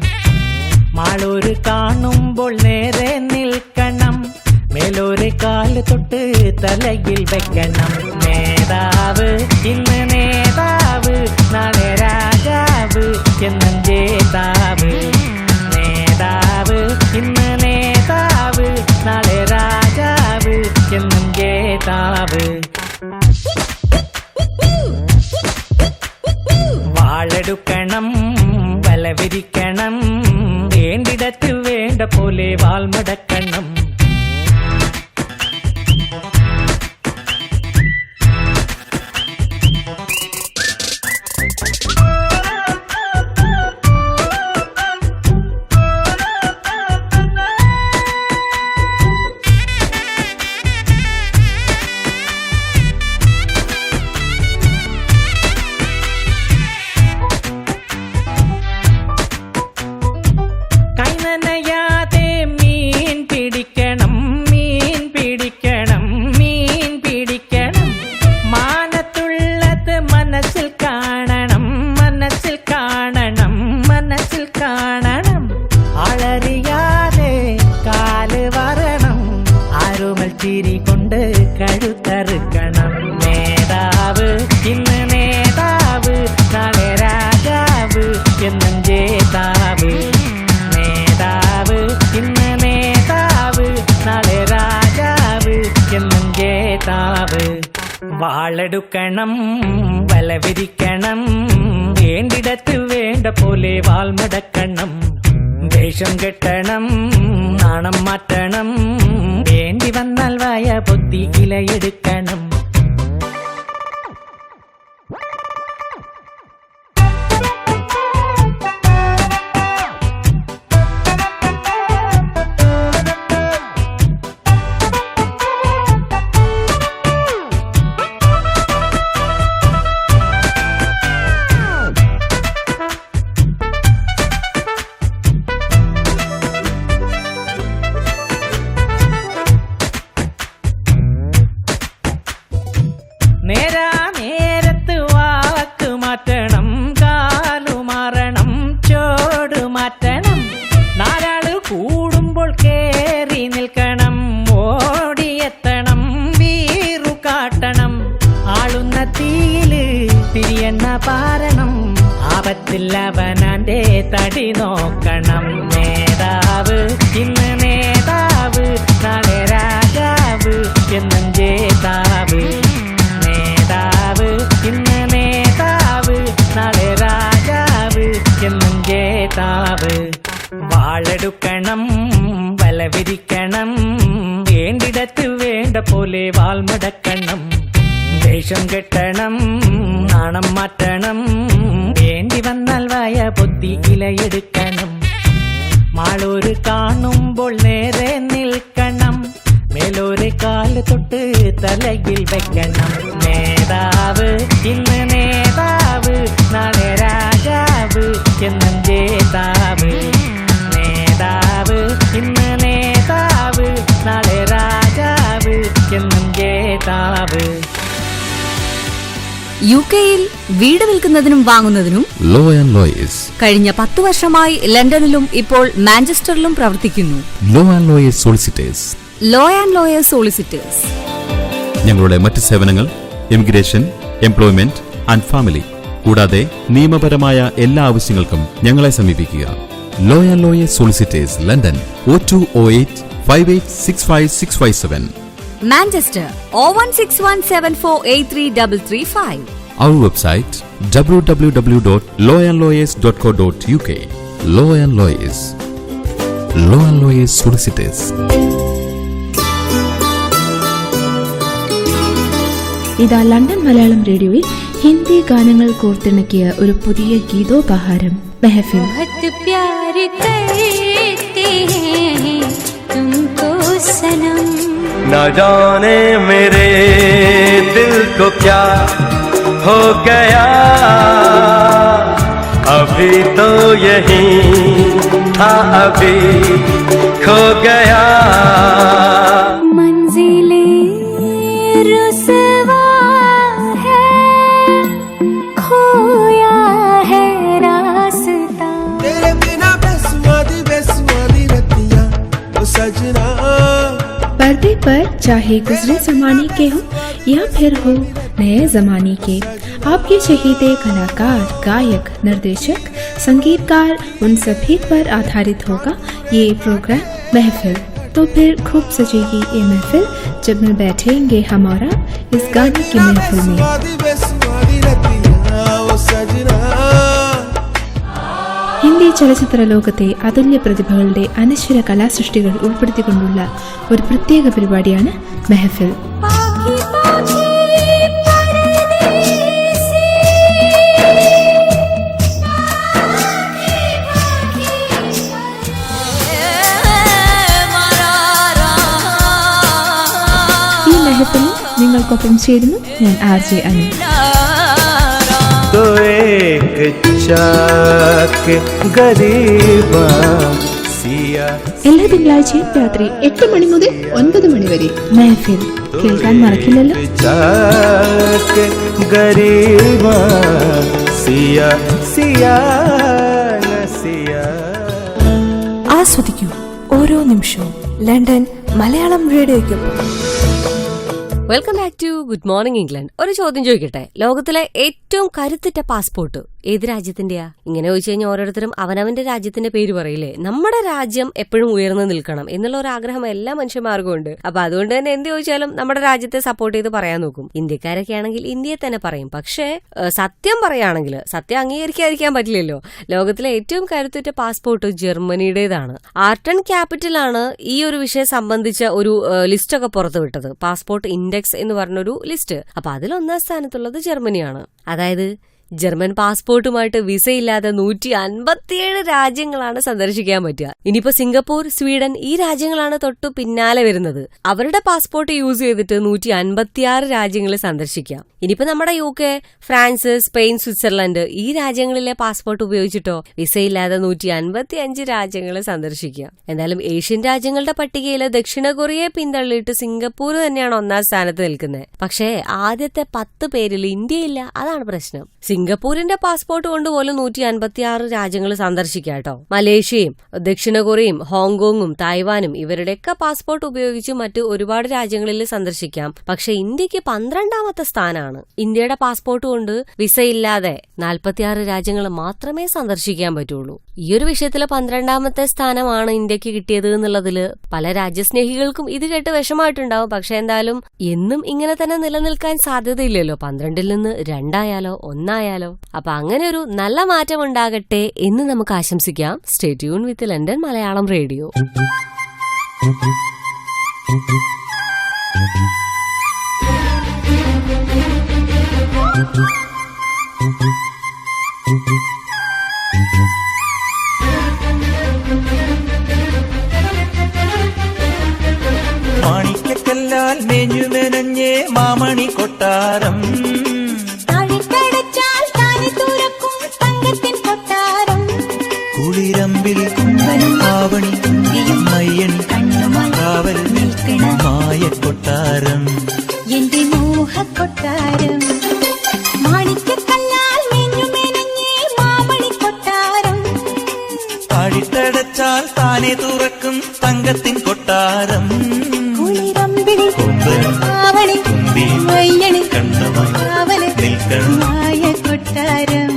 മാളൂര് കാണുമ്പോൾ നേരെ നിൽക്കണം, മേലോരെ കാല് തൊട്ട് തലയിൽ വെക്കണം. നേതാവ് ഇന്ന് നേതാവ്, നാളെ രാജാവ് എന്നും ജേതാവ്. നേതാവ് പോലെ വാൽമടക്കണം. കൈനനയാതെ മീൻ പിടിക്കണം, മീൻ പിടിക്കണം, മീൻ പിടിക്കണം. മാനത്തുള്ളത് മനസ്സിൽ കാണണം, മനസ്സിൽ കാണണം, മനസ്സിൽ കാണണം. ആളറിയാതെ കാല് വരണം, ആരുമൽ ചിരി കൊണ്ട് കഴുത്തറുക്കണം. നേതാവ് ഇന്ന് നേതാവ്, നാളെ രാജാവ് എന്നും ജേതാവ്. നേതാവ് ഇന്ന് നേതാവ്, നാളെ രാജാവ് എന്നും ജേതാവ്. വാളെടുക്കണം, വല വിരിക്കണം, വേണ്ടിടത്ത് വേണ്ട പോലെ വാൽമടക്കണം. വേഷം കെട്ടണം, നാണം മാറ്റണം, വേണ്ടി വന്നാൽ വായ പൊത്തി ഇലയെടുക്കണം. നേരാ നേരത്ത് വാക്ക് മാറ്റണം, കാലു മാറണം, ചോട് മാറ്റണം. നാലാള് കൂടുമ്പോൾ കേറി നിൽക്കണം, ഓടിയെത്തണം, വീറു കാട്ടണം. ആളുന്ന തീയില് തിരിയെണ്ണ പാരണം, ആപത്തില്ലവനാന്റെ തടി നോക്കണം. നേതാവ് ഇന്ന് നേതാവ്, നാളെ രാജാവ് എന്നും ജേതാവ്. നേതാവ് ഇന്ന് നേതാവ്, നാളെ രാജാവ് എന്നും ജേതാവ്. വാളെടുക്കണം, വല വിരിക്കണം, വേണ്ടിടത്ത് വേണ്ട പോലെ വാൽമടക്കണം. വേഷം കെട്ടണം, നാണം മാറ്റണം, വേണ്ടി വന്നാൽ വായ പൊത്തി ഇലയെടുക്കണം. മാളൂര് കാണുമ്പോൾ നേരെ നിൽക്കണം, മേലോരെ കാല് തൊട്ട് തലയിൽ വെക്കണം. നേതാവ് ഇന്ന് നേതാവ്, നാളെ രാജാവ് എന്നും ജേതാവ്. നേതാവ് ഇന്ന് നേതാവ്, നാളെ രാജാവ് എന്നും ജേതാവ്.
UK-യിൽ വീട് വിൽക്കുന്നതിനും വാങ്ങുന്നതിനും
ലോ ആൻഡ് ലോയേഴ്സ്
കഴിഞ്ഞ 10 വർഷമായി ലണ്ടനിലും ഇപ്പോൾ മാഞ്ചസ്റ്ററിലും പ്രവർത്തിക്കുന്നു.
Law and lawyers solicitors.
Law and lawyers solicitors.
ഞങ്ങളുടെ മറ്റ് സേവനങ്ങൾ ഇമിഗ്രേഷൻ, എംപ്ലോയ്മെന്റ് ആൻഡ് ഫാമിലി കൂടാതെ നിയമപരമായ എല്ലാ ആവശ്യങ്ങൾക്കും ഞങ്ങളെ സമീപിക്കുക. Law and lawyers solicitors, London 0208 5865
Manchester 01617483335.
Our website www.lawandlawyers.co.uk. Law and Lawyers. Law and Lawyers Solicitors.
ഇതാ ലണ്ടൻ മലയാളം റേഡിയോയിൽ ഹിന്ദി ഗാനങ്ങൾ കോർത്തിണക്കിയ ഒരു പുതിയ ഗീതോപഹാരം മെഹഫിൽ.
न जाने मेरे दिल को क्या हो गया, अभी तो यही था, अभी खो गया.
मंजिले रुसवा है, खोया है रास्ता.
तेरे बिना बेसुआदी बेसुआदी रतिया ओ सजना.
पर्दे पर चाहे गुजरे जमाने के हो या फिर हो नए जमाने के, आपके चहेते कलाकार, गायक, निर्देशक, संगीतकार, उन सभी पर आधारित होगा ये प्रोग्राम महफिल. तो फिर खूब सजेगी ये महफिल जब मैं बैठेंगे हमारा इस गाने की महफिल में.
बेसुआदी रतिया ओ सजना.
हिंदी ഇന്ത്യ ചലച്ചിത്ര ലോകത്തെ അതുല്യ പ്രതിഭകളുടെ അനശ്വര കലാസൃഷ്ടികൾ ഉൾപ്പെടുത്തിക്കൊണ്ടുള്ള ഒരു പ്രത്യേക പരിപാടിയാണ് മെഹഫിൽ. ഈ മെഹഫിൽ നിങ്ങൾക്കൊപ്പം ചേരുന്നു ഞാൻ RJ അനു. എല്ലാ തിങ്കളാഴ്ചയും രാത്രി 8 മണി മുതൽ 9 മണി വരെ മെഹഫിൽ കേൾക്കാൻ മറക്കില്ലല്ലോ.
ആസ്വദിക്കൂ ഓരോ നിമിഷവും ലണ്ടൻ മലയാളം റേഡിയോയ്ക്കൊപ്പം.
Welcome back to good morning England. ഒരു ചോദ്യം ചോദിക്കട്ടെ, ലോകത്തിലെ ഏറ്റവും കരുത്തുറ്റ പാസ്പോർട്ട് ഏത് രാജ്യത്തിന്റെയാ? ഇങ്ങനെ ചോദിച്ചു കഴിഞ്ഞാൽ ഓരോരുത്തരും അവനവന്റെ രാജ്യത്തിന്റെ പേര് പറയില്ലേ. നമ്മുടെ രാജ്യം എപ്പോഴും ഉയർന്നു നിൽക്കണം എന്നുള്ള ഒരു ആഗ്രഹം എല്ലാ മനുഷ്യന്മാർക്കും ഉണ്ട്. അപ്പൊ അതുകൊണ്ട് തന്നെ എന്ത് ചോദിച്ചാലും നമ്മുടെ രാജ്യത്തെ സപ്പോർട്ട് ചെയ്ത് പറയാൻ നോക്കും. ഇന്ത്യക്കാരൊക്കെ ആണെങ്കിൽ ഇന്ത്യയെ തന്നെ പറയും. പക്ഷേ സത്യം പറയുകയാണെങ്കിൽ സത്യം അംഗീകരിക്കാതിരിക്കാൻ പറ്റില്ലല്ലോ. ലോകത്തിലെ ഏറ്റവും കരുത്തുറ്റ പാസ്പോർട്ട് ജർമ്മനിയുടേതാണ്. ആർട്ടൺ ക്യാപിറ്റലാണ് ഈ ഒരു വിഷയം സംബന്ധിച്ച ഒരു ലിസ്റ്റ് ഒക്കെ പുറത്തുവിട്ടത്. പാസ്പോർട്ട് ഇൻഡെക്സ് എന്ന് പറഞ്ഞൊരു ലിസ്റ്റ്. അപ്പൊ അതിൽ 1ാം സ്ഥാനത്തുള്ളത് ജർമ്മനിയാണ്. അതായത് ജർമ്മൻ പാസ്പോർട്ടുമായിട്ട് വിസയില്ലാതെ 157 രാജ്യങ്ങളാണ് സന്ദർശിക്കാൻ പറ്റുക. ഇനിയിപ്പോ സിംഗപ്പൂർ, സ്വീഡൻ ഈ രാജ്യങ്ങളാണ് തൊട്ടു പിന്നാലെ വരുന്നത്. അവരുടെ പാസ്പോർട്ട് യൂസ് ചെയ്തിട്ട് 156 രാജ്യങ്ങൾ സന്ദർശിക്കാം. ഇനിയിപ്പോ നമ്മുടെ UK, ഫ്രാൻസ്, സ്പെയിൻ, സ്വിറ്റ്സർലൻഡ് ഈ രാജ്യങ്ങളിലെ പാസ്പോർട്ട് ഉപയോഗിച്ചിട്ടോ വിസയില്ലാതെ 155 രാജ്യങ്ങൾ സന്ദർശിക്കാം. എന്തായാലും ഏഷ്യൻ രാജ്യങ്ങളുടെ പട്ടികയിൽ ദക്ഷിണ കൊറിയയെ പിന്തള്ളിയിട്ട് സിംഗപ്പൂർ തന്നെയാണ് 1ാം സ്ഥാനത്ത് നിൽക്കുന്നത്. പക്ഷേ ആദ്യത്തെ 10 പേരിൽ ഇന്ത്യയില്ല. അതാണ് പ്രശ്നം. സിംഗപ്പൂരിന്റെ പാസ്പോർട്ട് കൊണ്ട് പോലും 156 രാജ്യങ്ങൾ സന്ദർശിക്കാം കേട്ടോ. മലേഷ്യയും ദക്ഷിണ കൊറിയയും ഹോങ്കോങ്ങും തായ്വാനും ഇവരുടെയൊക്കെ പാസ്പോർട്ട് ഉപയോഗിച്ച് മറ്റ് ഒരുപാട് രാജ്യങ്ങളിൽ സന്ദർശിക്കാം. പക്ഷെ ഇന്ത്യക്ക് 12ാമത്തെ സ്ഥാനമാണ്. ഇന്ത്യയുടെ പാസ്പോർട്ട് കൊണ്ട് വിസയില്ലാതെ 46 രാജ്യങ്ങൾ മാത്രമേ സന്ദർശിക്കാൻ പറ്റുള്ളൂ. ഈ ഒരു വിഷയത്തില് 12ാമത്തെ സ്ഥാനമാണ് ഇന്ത്യക്ക് കിട്ടിയത് എന്നുള്ളതില് പല രാജ്യസ്നേഹികൾക്കും ഇത് കേട്ട് വിഷമായിട്ടുണ്ടാവും. പക്ഷെ എന്തായാലും എന്നും ഇങ്ങനെ തന്നെ നിലനിൽക്കാൻ സാധ്യതയില്ലല്ലോ. 12ൽ നിന്ന് 2 ആയാലോ 1 ആയാലോ. അപ്പൊ അങ്ങനെ ഒരു നല്ല മാറ്റം ഉണ്ടാകട്ടെ എന്ന് നമുക്ക് ആശംസിക്കാം. Stay tune with London Malayalam radio.
മാണിക്കല്ലാൽ മെഞ്ഞുമെനഞ്ഞേ മാമണി കൊട്ടാരം, കുളിരമ്പിൽ ആവണി മയ്യണി കാവൽ മായ കൊട്ടാരം,
എന്റെ മോഹക്കൊട്ടാരം, മാണിക്കക്കല്ലാൽ മെഞ്ഞുമെനഞ്ഞേ മാമണി കൊട്ടാരം,
താഴിട്ടടച്ചാൽ താനെ തുറക്കും തങ്കത്തിൻ കൊട്ടാരം,
കുളിരമ്പിൽ ആവണി മയ്യണി കാവൽ മായ കൊട്ടാരം,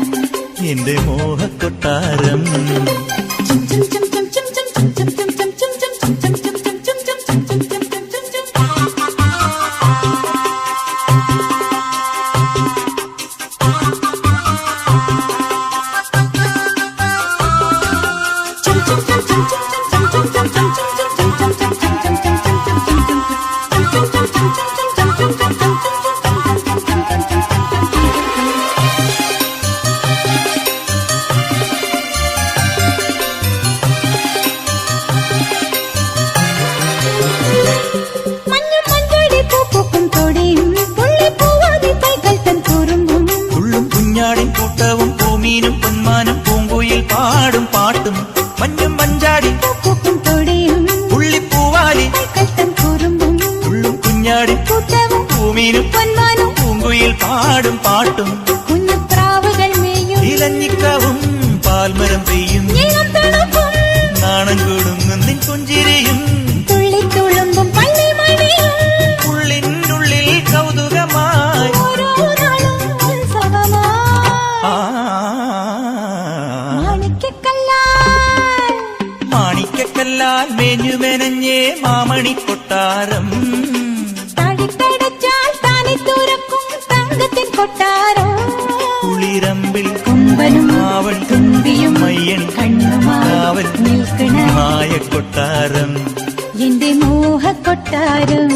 എന്റെ മോഹക്കൊട്ടാരം. കൂട്ടവും പൂമീനും പൊന്മാനും പൂങ്കുയിൽ പാടും പാട്ടും മഞ്ഞും മഞ്ചാടി പുള്ളിപ്പൂവാലി ഉള്ളും കുഞ്ഞാടി പൂമീനും പൊന്മാനും പൂങ്കുയിൽ പാടും പാട്ടും
കുഞ്ഞുപ്രാവുകൾ മേയും
ഇലഞ്ഞിക്കാവും പാൽമരം പെയ്യും നാണം കൂടും നിൻ പുഞ്ചിരിയും
തുള്ളിത്തുളുമ്പും പള്ളിമണിയും
ഉള്ളിനുള്ളിൽ കൗതുകമായി മാണിക്കക്കല്ലാൽ മേഞ്ഞുമെനഞ്ഞേ മാമണി കൊട്ടാരം,
താഴിട്ടടച്ചാൽ താനെ തുറക്കും തങ്കത്തിൻ കൊട്ടാരം,
കുളിരമ്പിൽ
കൊമ്പനും
ആവണി
തുമ്പിയും
മയ്യണി മായ കൊട്ടാരം
എന്റെ മോഹക്കൊട്ടാരം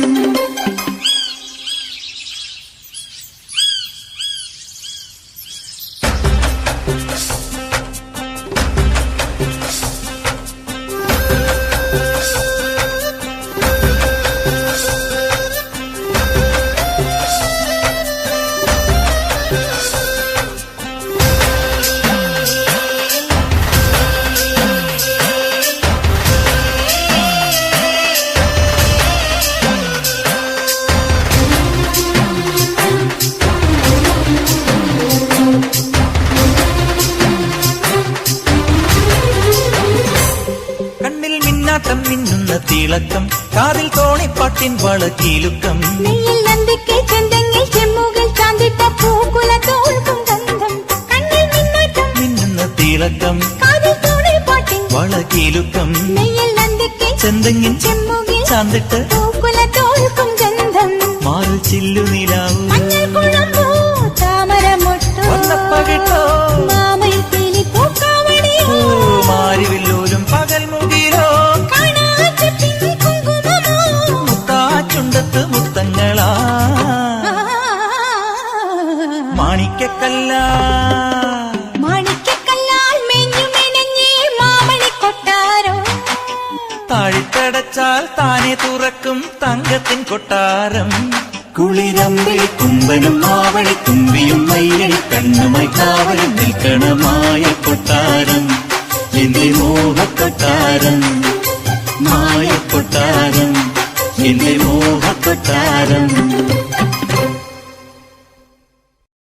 കണ്ണിൽ മിന്നാട്ടം മിന്നുന്ന തിളക്കം കാതിൽ തോണിപ്പാട്ടിൻ വളക്കീലുക്കം
നെയ്യിൽ നന്ദിക്ക് ചെന്തെങ്ങിൽ ചെമ്മുകിൽ ചാന്തിട്ട പൂക്കുല തോൽക്കും ഗന്ധം കണ്ണിൽ മിന്നാട്ടം
മിന്നുന്ന തിളക്കം
കാതിൽ തോണിപ്പാട്ടിൻ
വളക്കീലുക്കം
നെയ്യിൽ നന്ദിക്ക്
ചെന്തെങ്ങിൻ
ചെമ്മുകിൽ
ചാന്തിട്ട്
പൂക്കുല തോൽക്കും ഗന്ധം
മാറിൽ ചില്ലു നിലാവൂ
മഞ്ഞൾ കുഴമ്പോ താമരമൊട്ടോ
വന്നപ്പകിട്ടോ
മാമയിൽ പീലി പൂക്കാവണിയോ
മാരിവില്ലോലും പകൽ മുകിലോ
കാണാച്ചപ്പിൻ കുങ്കുമമോ
മുത്താച്ചുണ്ടത്ത് മുത്തങ്ങളാ മാണിക്കക്കല്ല
മാണിക്കക്കല്ലാൽ മെഞ്ഞു മെനഞ്ഞേ മാമണി കൊട്ടാരോ
താഴിട്ടടച്ചാൽ താനെ തുറക്കും തങ്കത്തിൻ കൊട്ടാരം കുളിരമ്പിളി കുമ്പനും മാവളി തുമ്പിയും മയ്യണി കണ്ണുമായി കാവലിൽ നിൽക്കണമായ കൊട്ടാരം എന്റെ മോഹക്കൊട്ടാരം മായ കൊട്ടാരം എന്റെ മോഹക്കൊട്ടാരം